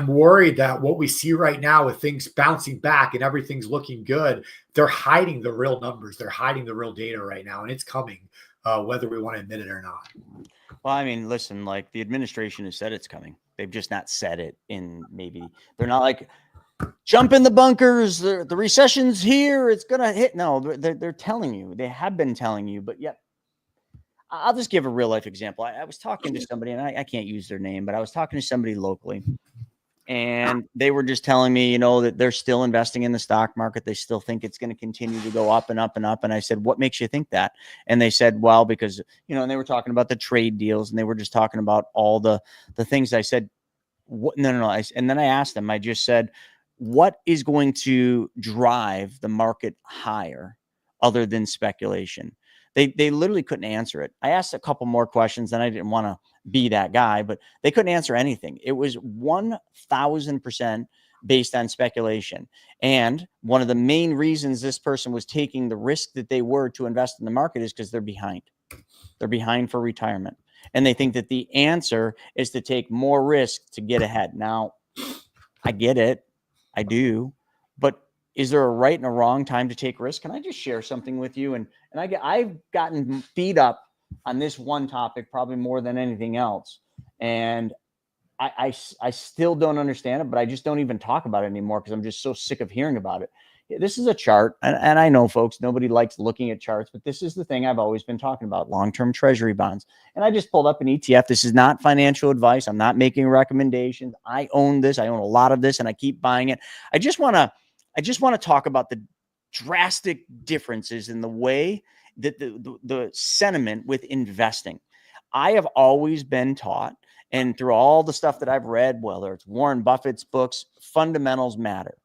S2: worried that what we see right now with things bouncing back and everything's looking good, they're hiding the real numbers. They're hiding the real data right now, and it's coming, whether we want to admit it or not.
S1: Well, I mean, listen, like the administration has said it's coming. They've just not said it they're not like, jump in the bunkers. The recession's here. It's going to hit. No, they're telling you. They have been telling you, but yet I'll just give a real life example. I was talking to somebody, and I can't use their name, but I was talking to somebody locally, and they were just telling me, that they're still investing in the stock market. They still think it's going to continue to go up and up and up. And I said, what makes you think that? And they said, well, because, and they were talking about the trade deals, and they were just talking about all the things. I said, what? No. And then I asked them, I just said, what is going to drive the market higher other than speculation? They literally couldn't answer it. I asked a couple more questions, and I didn't want to be that guy, but they couldn't answer anything. It was 1,000% based on speculation. And one of the main reasons this person was taking the risk that they were to invest in the market is because they're behind. They're behind for retirement. And they think that the answer is to take more risk to get ahead. Now, I get it. I do. But is there a right and a wrong time to take risk? Can I just share something with you? And I've gotten beat up on this one topic, probably more than anything else. And I still don't understand it, but I just don't even talk about it anymore because I'm just so sick of hearing about it. This is a chart. And I know, folks, nobody likes looking at charts, but this is the thing I've always been talking about, long-term treasury bonds. And I just pulled up an ETF. This is not financial advice. I'm not making recommendations. I own this. I own a lot of this, and I keep buying it. I just want to talk about the drastic differences in the way that the sentiment with investing. I have always been taught, and through all the stuff that I've read, whether it's Warren Buffett's books, fundamentals matter.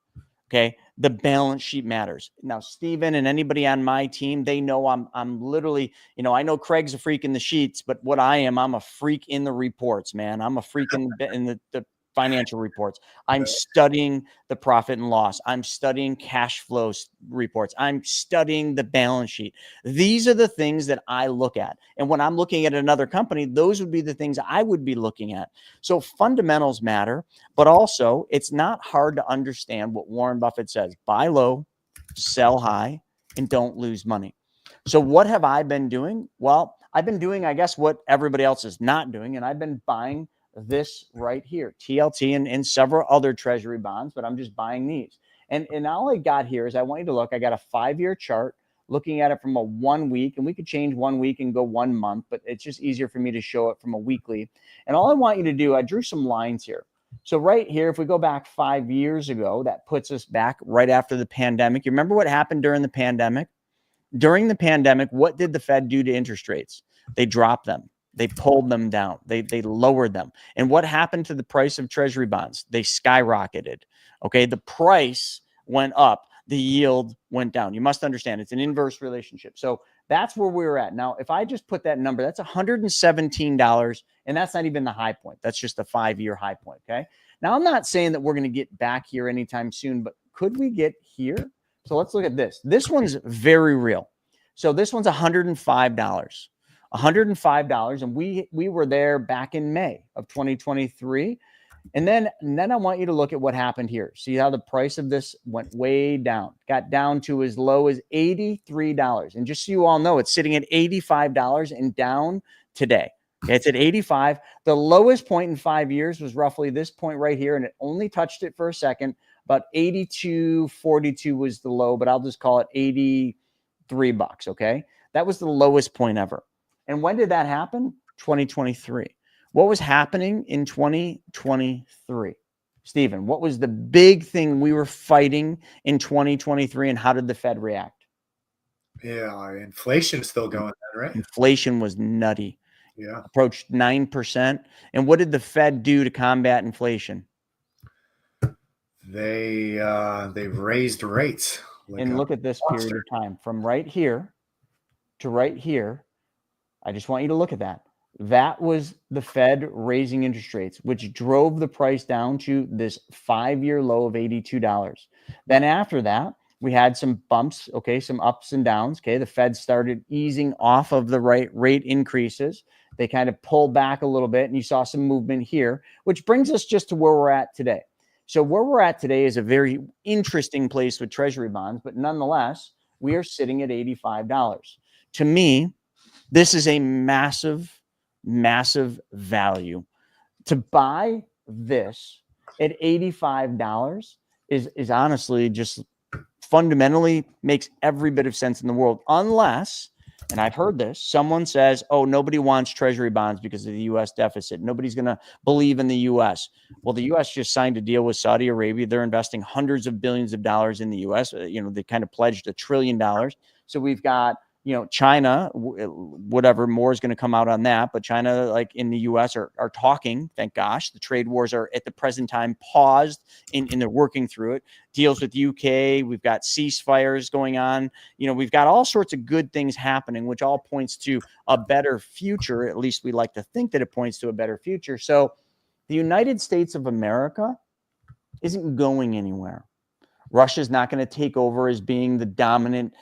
S1: Okay. The balance sheet matters. Now, Stephen and anybody on my team, they know I'm literally, I know Craig's a freak in the sheets, but what I'm a freak in the reports, man. I'm a freak in the financial reports. I'm studying the profit and loss. I'm studying cash flow reports. I'm studying the balance sheet. These are the things that I look at. And when I'm looking at another company, those would be the things I would be looking at. So fundamentals matter, but also it's not hard to understand what Warren Buffett says: buy low, sell high, and don't lose money. So what have I been doing? Well, I've been doing, I guess, what everybody else is not doing. And I've been buying this right here, TLT and several other treasury bonds, but I'm just buying these. And all I got here is I want you to look. I got a 5-year chart looking at it from a 1 week, and we could change 1 week and go 1 month, but it's just easier for me to show it from a weekly. And all I want you to do, I drew some lines here. So right here, if we go back 5 years ago, that puts us back right after the pandemic. You remember what happened during the pandemic? During the pandemic, what did the Fed do to interest rates? They dropped them. They pulled them down. They lowered them. And what happened to the price of treasury bonds? They skyrocketed. Okay. The price went up. The yield went down. You must understand it's an inverse relationship. So that's where we're at. Now, if I just put that number, that's $117. And that's not even the high point. That's just the 5-year high point. Okay. Now, I'm not saying that we're going to get back here anytime soon, but could we get here? So let's look at this. This one's very real. So this one's $105. $105, and we were there back in May of 2023. And then I want you to look at what happened here. See how the price of this went way down, got down to as low as $83. And just so you all know, it's sitting at $85 and down today. Okay, it's at 85. The lowest point in 5 years was roughly this point right here, and it only touched it for a second. About 82.42 was the low, but I'll just call it $83. Okay, that was the lowest point ever. And when did that happen? 2023. What was happening in 2023? Stephen, what was the big thing we were fighting in 2023, and how did the Fed react?
S2: Yeah, inflation is still going on, right?
S1: Inflation was nutty.
S2: Yeah.
S1: Approached 9%. And what did the Fed do to combat inflation?
S2: They raised rates.
S1: And look at this period of time from right here to right here. I just want you to look at that. That was the Fed raising interest rates, which drove the price down to this 5-year low of $82. Then after that, we had some bumps, okay, some ups and downs. Okay, the Fed started easing off of the rate increases. They kind of pulled back a little bit, and you saw some movement here, which brings us just to where we're at today. So where we're at today is a very interesting place with Treasury bonds, but nonetheless, we are sitting at $85. To me, this is a massive, massive value. To buy this at $85 is honestly just fundamentally makes every bit of sense in the world, unless, and I've heard this, someone says, oh, nobody wants Treasury bonds because of the U.S. deficit. Nobody's going to believe in the U.S. Well, the U.S. just signed a deal with Saudi Arabia. They're investing hundreds of billions of dollars in the U.S. They kind of pledged $1 trillion. So we've got, China, whatever more is going to come out on that. But China, like in the U.S., are talking. Thank gosh. The trade wars are at the present time paused, and they're working through it. Deals with UK. We've got ceasefires going on. We've got all sorts of good things happening, which all points to a better future. At least we like to think that it points to a better future. So the United States of America isn't going anywhere. Russia's not going to take over as being the dominant,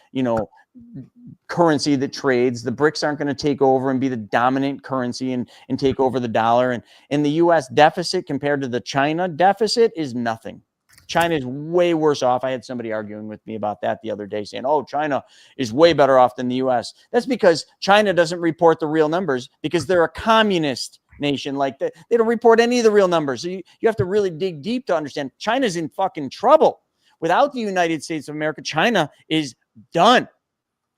S1: currency that trades. The BRICS aren't going to take over and be the dominant currency and take over the dollar. And the U.S. deficit compared to the China deficit is nothing. China is way worse off. I had somebody arguing with me about that the other day saying, oh, China is way better off than the U.S. That's because China doesn't report the real numbers because they're a communist nation. Like they don't report any of the real numbers. So you have to really dig deep to understand China's in fucking trouble. Without the United States of America, China is done.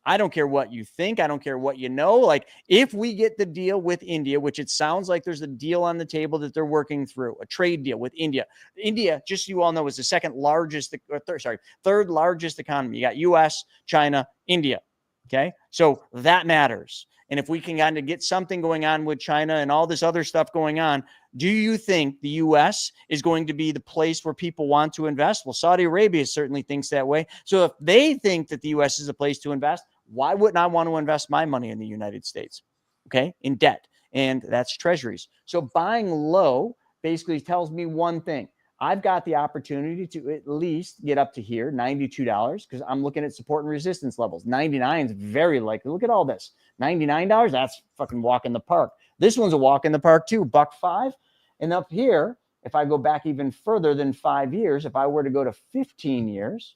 S1: I don't care what you think. I don't care what you know. Like if we get the deal with India, which it sounds like there's a deal on the table that they're working through, a trade deal with India. India, just so you all know, is the third largest economy. You got US, China, India. Okay. So that matters. And if we can kind of get something going on with China and all this other stuff going on, do you think the U.S. is going to be the place where people want to invest? Well, Saudi Arabia certainly thinks that way. So if they think that the U.S. is a place to invest, why wouldn't I want to invest my money in the United States? Okay, in debt. And that's treasuries. So buying low basically tells me one thing. I've got the opportunity to at least get up to here, $92, because I'm looking at support and resistance levels. 99 is very likely. Look at all this. $99, that's fucking walk in the park. This one's a walk in the park too, $1.05. And up here, if I go back even further than 5 years, if I were to go to 15 years,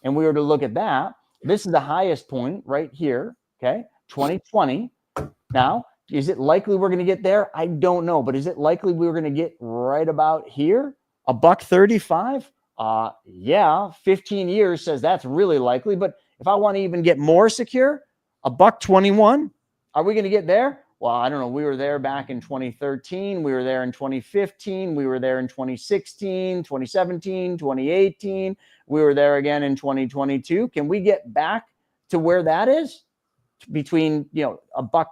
S1: and we were to look at that, this is the highest point right here, okay, 2020. Now, is it likely we're going to get there? I don't know, but is it likely we're going to get right about here? $1.35? Yeah, 15 years says that's really likely. But if I want to even get more secure, $1.21. Are we going to get there? Well, I don't know. We were there back in 2013. We were there in 2015. We were there in 2016, 2017, 2018. We were there again in 2022. Can we get back to where that is? Between, $1.19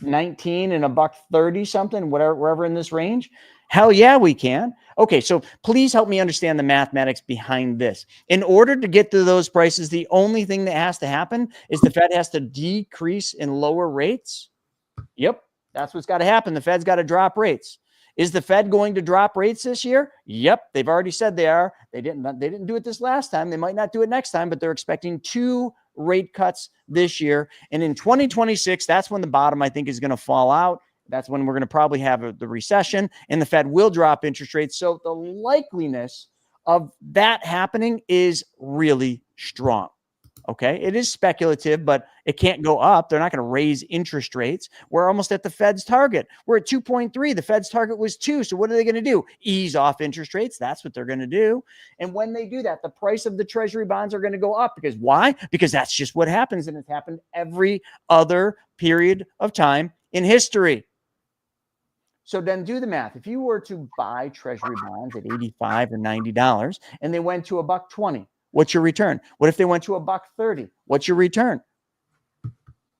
S1: and $1.30 something, wherever in this range? Hell yeah, we can. Okay, so please help me understand the mathematics behind this. In order to get to those prices, the only thing that has to happen is the Fed has to decrease and lower rates. Yep, that's what's got to happen. The Fed's got to drop rates. Is the Fed going to drop rates this year? Yep, they've already said they are. They didn't do it this last time. They might not do it next time, but they're expecting 2 rate cuts this year. And in 2026, that's when the bottom, I think, is going to fall out. That's when we're going to probably have the recession, and the Fed will drop interest rates. So the likeliness of that happening is really strong. Okay, it is speculative, but it can't go up. They're not going to raise interest rates. We're almost at the Fed's target. We're at 2.3. The Fed's target was 2. So what are they going to do? Ease off interest rates. That's what they're going to do. And when they do that, the price of the Treasury bonds are going to go up. Because why? Because that's just what happens. And it's happened every other period of time in history. So then do the math. If you were to buy Treasury bonds at $85 or $90 and they went to $1.20, what's your return? What if they went to $1.30? What's your return?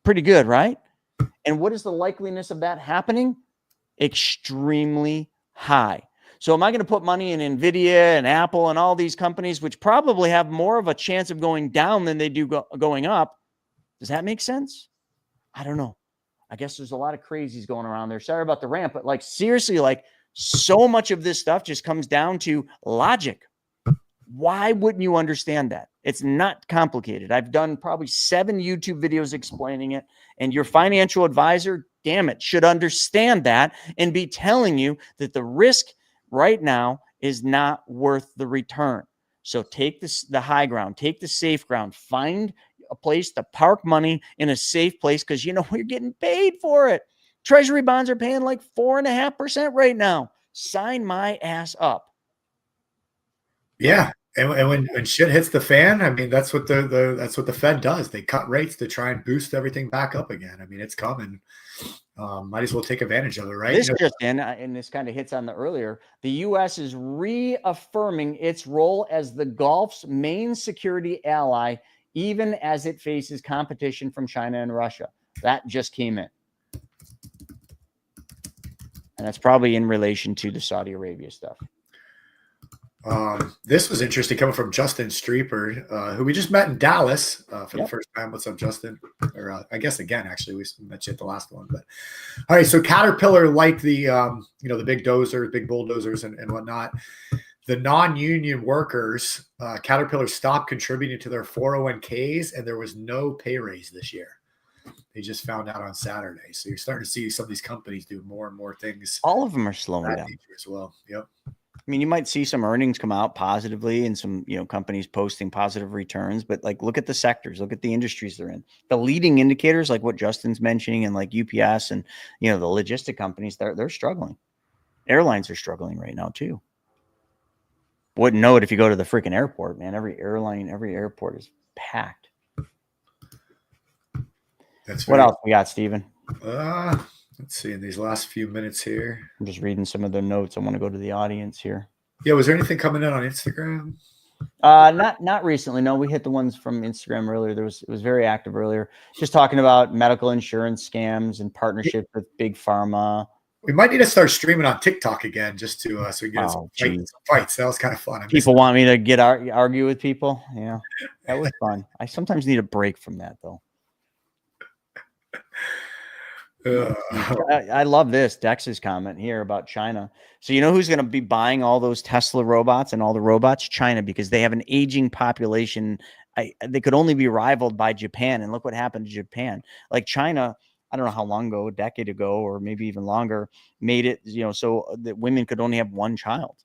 S1: Pretty good, right? And what is the likeliness of that happening? Extremely high. So am I going to put money in Nvidia and Apple and all these companies, which probably have more of a chance of going down than they do going up? Does that make sense? I don't know. I guess there's a lot of crazies going around there. Sorry about the rant, but like seriously, like so much of this stuff just comes down to logic. Why wouldn't you understand that? It's not complicated. I've done probably 7 YouTube videos explaining it, and your financial advisor, damn it, should understand that and be telling you that the risk right now is not worth the return. So take the high ground, take the safe ground, find a place to park money in a safe place because you know you're getting paid for it. Treasury bonds are paying like 4.5% right now. Sign my ass up.
S2: Yeah. And when shit hits the fan, I mean, that's what that's what the Fed does. They cut rates to try and boost everything back up again. I mean, it's coming. Might as well take advantage of it, right?
S1: This just in, and this kind of hits on the earlier, the U.S. is reaffirming its role as the Gulf's main security ally, even as it faces competition from China and Russia. That just came in. And that's probably in relation to the Saudi Arabia stuff.
S2: This was interesting coming from Justin Streeper, who we just met in Dallas for the first time. What's up, Justin? Or I guess again, actually, we met you at the last one. But all right, so Caterpillar, like the the big dozers, big bulldozers, and whatnot. The non-union workers, Caterpillar stopped contributing to their 401ks, and there was no pay raise this year. They just found out on Saturday. So you're starting to see some of these companies do more and more things.
S1: All of them are slowing down
S2: as well. Yep.
S1: I mean, you might see some earnings come out positively and some, companies posting positive returns, but like, look at the sectors, look at the industries they're in. The leading indicators, like what Justin's mentioning, and like UPS and, the logistic companies, they're struggling. Airlines are struggling right now too. Wouldn't know it if you go to the freaking airport, man. Every airline, every airport is packed. What else we got, Stephen?
S2: Let's see, in these last few minutes here.
S1: I'm just reading some of the notes. I want to go to the audience here.
S2: Yeah, was there anything coming in on Instagram?
S1: Not recently. No, we hit the ones from Instagram earlier. It was very active earlier. Just talking about medical insurance scams and partnerships with big pharma.
S2: We might need to start streaming on TikTok again, just to so we get some fights. That was kind of fun.
S1: People want me to argue with people. Yeah, that was fun. I sometimes need a break from that, though. I love this Dex's comment here about China. So who's going to be buying all those Tesla robots and all the robots? China, because they have an aging population. They could only be rivaled by Japan. And look what happened to Japan. Like China, I don't know how long ago, a decade ago, or maybe even longer, made it, so that women could only have one child,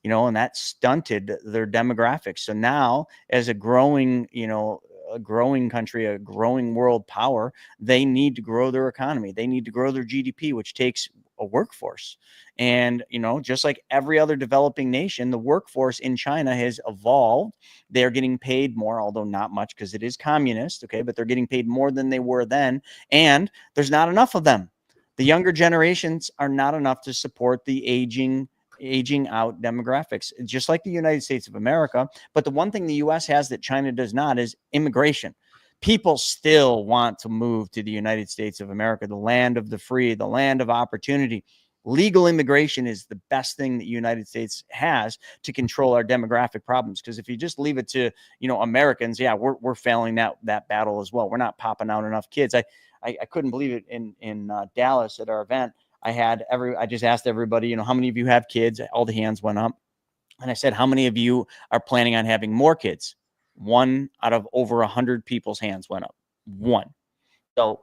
S1: and that stunted their demographics. So now as a growing country, a growing world power, they need to grow their economy. They need to grow their GDP, which takes a workforce. And, just like every other developing nation, the workforce in China has evolved. They're getting paid more, although not much because it is communist. Okay. But they're getting paid more than they were then. And there's not enough of them. The younger generations are not enough to support the aging out demographics, just like the United States of America. But the one thing the U.S. has that China does not is immigration. People still want to move to the United States of America, the land of the free, the land of opportunity. Legal immigration is the best thing that the United States has to control our demographic problems. Because if you just leave it to, Americans, we're failing that battle as well. We're not popping out enough kids. I couldn't believe it in Dallas at our event. I just asked everybody, how many of you have kids? All the hands went up. And I said, how many of you are planning on having more kids? 1 out of over 100 people's hands went up. 1. So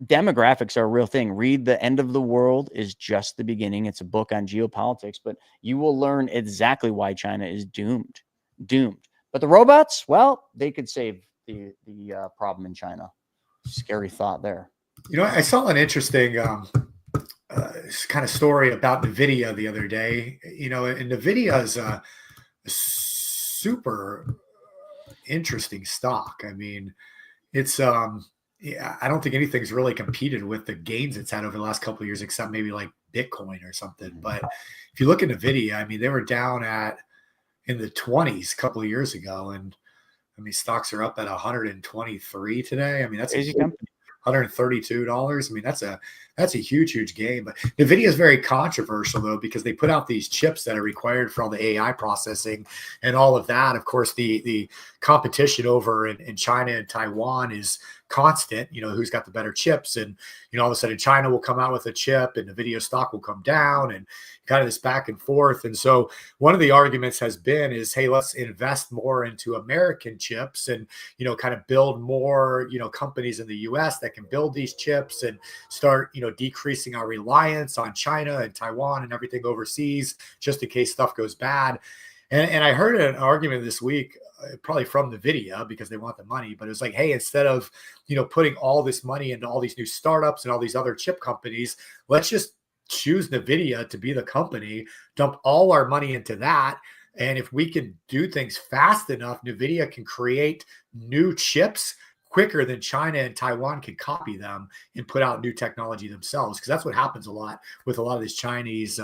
S1: demographics are a real thing. Read The End of the World is Just the Beginning. It's a book on geopolitics, but you will learn exactly why China is doomed. But the robots, well, they could save the problem in China. Scary thought there.
S2: I saw an interesting kind of story about NVIDIA the other day. And NVIDIA is a super interesting stock. I mean, it's I don't think anything's really competed with the gains it's had over the last couple of years, except maybe like Bitcoin or something. But if you look at NVIDIA, I mean, they were down in the 20s a couple of years ago, and I mean, stocks are up at 123 today. I mean, that's
S1: Crazy company.
S2: $132. I mean, that's a huge gain. But NVIDIA is very controversial though, because they put out these chips that are required for all the AI processing and all of that. Of course, the competition over in China and Taiwan is constant. Who's got the better chips, and all of a sudden China will come out with a chip and NVIDIA stock will come down, and kind of this back and forth. And so one of the arguments has been is, hey, let's invest more into American chips and kind of build more companies in the US that can build these chips and start decreasing our reliance on China and Taiwan and everything overseas, just in case stuff goes bad. And I heard an argument this week, probably from NVIDIA, because they want the money, but it was like, hey, instead of putting all this money into all these new startups and all these other chip companies, let's just choose NVIDIA to be the company, dump all our money into that. And if we can do things fast enough, NVIDIA can create new chips quicker than China and Taiwan can copy them and put out new technology themselves. Because that's what happens a lot with a lot of these Chinese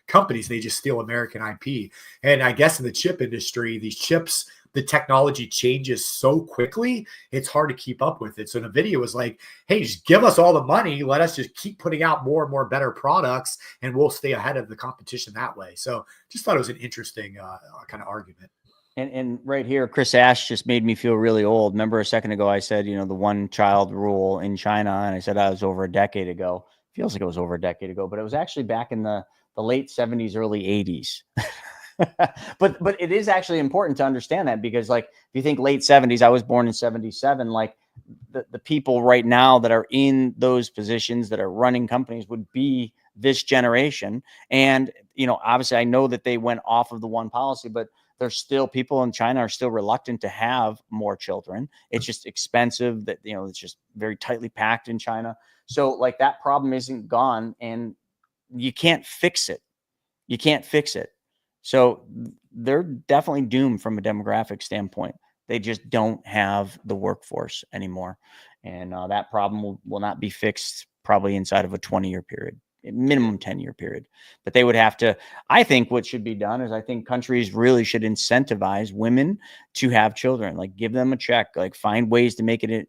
S2: companies. They just steal American IP. And I guess in the chip industry, these chips, the technology changes so quickly, it's hard to keep up with it. So NVIDIA was like, hey, just give us all the money. Let us just keep putting out more and more better products, and we'll stay ahead of the competition that way. So just thought it was an interesting kind of argument.
S1: And right here, Chris Ash just made me feel really old. Remember a second ago, I said, the 1-child rule in China, and I said that was over a decade ago. Feels like it was over a decade ago, but it was actually back in the late 70s, early 80s. but it is actually important to understand that, because like, if you think late 70s, I was born in 77, like the people right now that are in those positions that are running companies would be this generation. And, obviously I know that they went off of the one policy, but there's still people in China are still reluctant to have more children. It's just expensive, that, it's just very tightly packed in China. So like that problem isn't gone, and you can't fix it. So they're definitely doomed from a demographic standpoint. They just don't have the workforce anymore. And that problem will not be fixed probably inside of a 20-year period, minimum 10-year period. But they would have to, I think what should be done is, I think countries really should incentivize women to have children, like give them a check, like find ways to make it,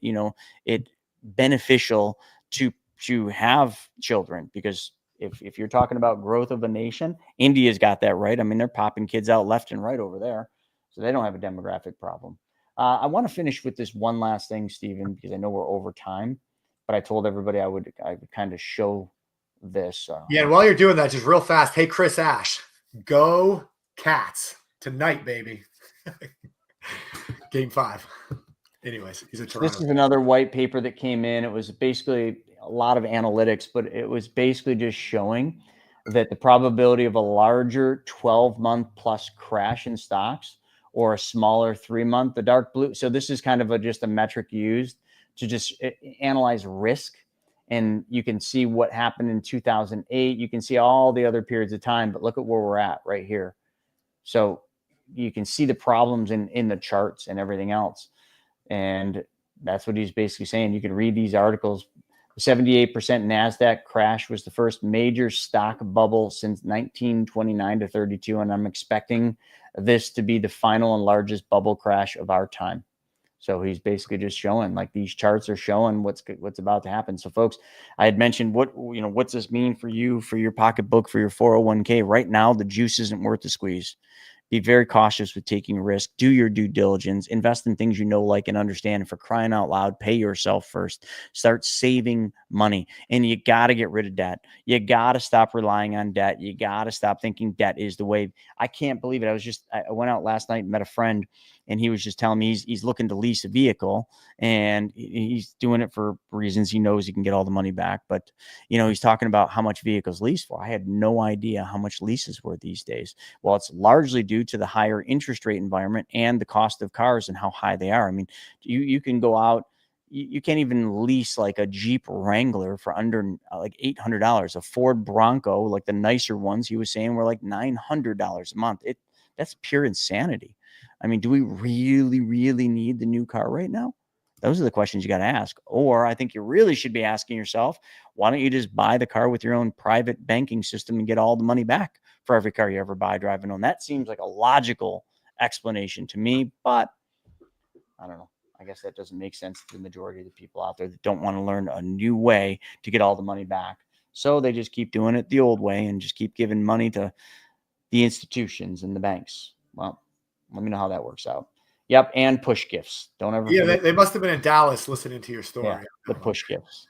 S1: it beneficial to have children. Because if you're talking about growth of a nation, India's got that right. I mean, they're popping kids out left and right over there, so they don't have a demographic problem. I want to finish with this one last thing, Stephen, because I know we're over time, but I told everybody I would kind of show this.
S2: Yeah, and while you're doing that, just real fast, hey, Chris Ash, go Cats tonight, baby. Game 5. Anyways, he's a Toronto.
S1: This is another white paper that came in. It was basically a lot of analytics, but it was basically just showing that the probability of a larger 12-month plus crash in stocks or a smaller 3-month, the dark blue. So this is kind of just a metric used to just analyze risk. And you can see what happened in 2008. You can see all the other periods of time, but look at where we're at right here. So you can see the problems in the charts and everything else. And that's what he's basically saying. You can read these articles. The 78% NASDAQ crash was the first major stock bubble since 1929 to 32. And I'm expecting this to be the final and largest bubble crash of our time. So he's basically just showing, like, these charts are showing what's about to happen. So folks, I had mentioned what's this mean for you, for your pocketbook, for your 401k. Right now, the juice isn't worth the squeeze. Be very cautious with taking risk. Do your due diligence. Invest in things you know, like, and understand. And for crying out loud, pay yourself first. Start saving money. And you got to get rid of debt. You got to stop relying on debt. You got to stop thinking debt is the way. I can't believe it. I went out last night and met a friend, and he was just telling me he's looking to lease a vehicle, and he's doing it for reasons he knows he can get all the money back. But, he's talking about how much vehicles lease for. I had no idea how much leases were these days. Well, it's largely due to the higher interest rate environment and the cost of cars and how high they are. I mean, you can go out, you can't even lease like a Jeep Wrangler for under like $800. A Ford Bronco, like the nicer ones, he was saying, were like $900 a month. That's pure insanity. I mean, do we really, really need the new car right now? Those are the questions you got to ask. Or I think you really should be asking yourself, why don't you just buy the car with your own private banking system and get all the money back for every car you ever buy, drive, and own? That seems like a logical explanation to me, but I don't know. I guess that doesn't make sense to the majority of the people out there that don't want to learn a new way to get all the money back. So they just keep doing it the old way and just keep giving money to the institutions and the banks. Well, let me know how that works out. Yep, and push gifts. Don't ever.
S2: Yeah, they must have been in Dallas listening to your story.
S1: Yeah, the push gifts.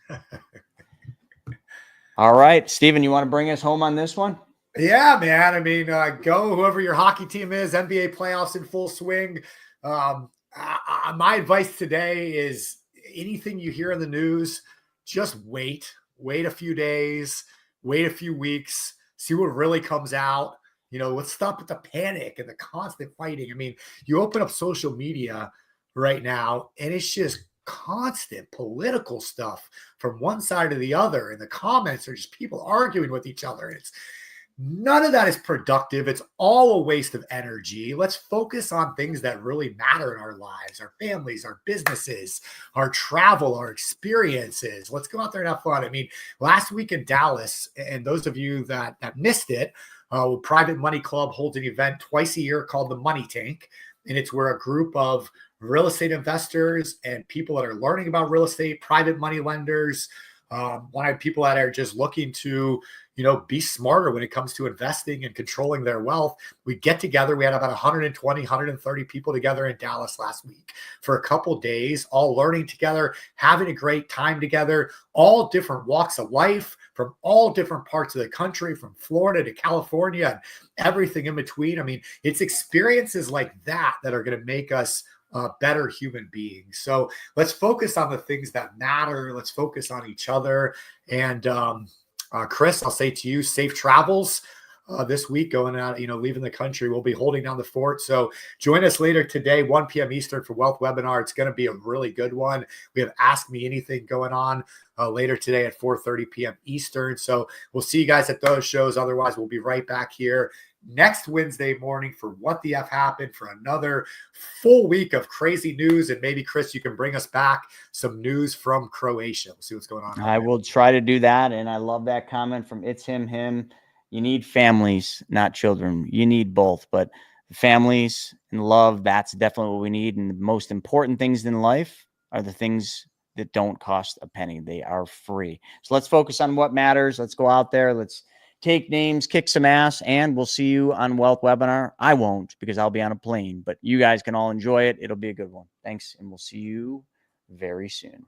S1: All right, Stephen, you want to bring us home on this one?
S2: Yeah, man. I mean, go whoever your hockey team is. NBA playoffs in full swing. My advice today is anything you hear in the news, just wait a few days, wait a few weeks, see what really comes out. Let's stop with the panic and the constant fighting. I mean, you open up social media right now and it's just constant political stuff from one side to the other. And the comments are just people arguing with each other. None of that is productive. It's all a waste of energy. Let's focus on things that really matter in our lives, our families, our businesses, our travel, our experiences. Let's go out there and have fun. I mean, last week in Dallas, and those of you that missed it, Private Money Club holds an event twice a year called the Money Tank. And it's where a group of real estate investors and people that are learning about real estate, private money lenders, people that are just looking to, be smarter when it comes to investing and controlling their wealth. We get together. We had about 120, 130 people together in Dallas last week for a couple days, all learning together, having a great time together, all different walks of life from all different parts of the country, from Florida to California and everything in between. I mean, it's experiences like that are going to make us better human beings. So let's focus on the things that matter. Let's focus on each other. And Chris, I'll say to you, safe travels this week going out, leaving the country. We'll be holding down the fort. So join us later today, 1 p.m. Eastern for Wealth Webinar. It's going to be a really good one. We have Ask Me Anything going on later today at 4:30 p.m. Eastern. So we'll see you guys at those shows. Otherwise, we'll be right back here next Wednesday morning for What the F Happened, for another full week of crazy news. And maybe, Chris, you can bring us back some news from Croatia. We'll see what's going on.
S1: I will try to do that. And I love that comment from It's Him. You need families, not children. You need both, but families and love, that's definitely what we need. And the most important things in life are the things that don't cost a penny. They are free. So let's focus on what matters. Let's go out there. Let's take names, kick some ass, and we'll see you on Wealth Webinar. I won't, because I'll be on a plane, but you guys can all enjoy it. It'll be a good one. Thanks, and we'll see you very soon.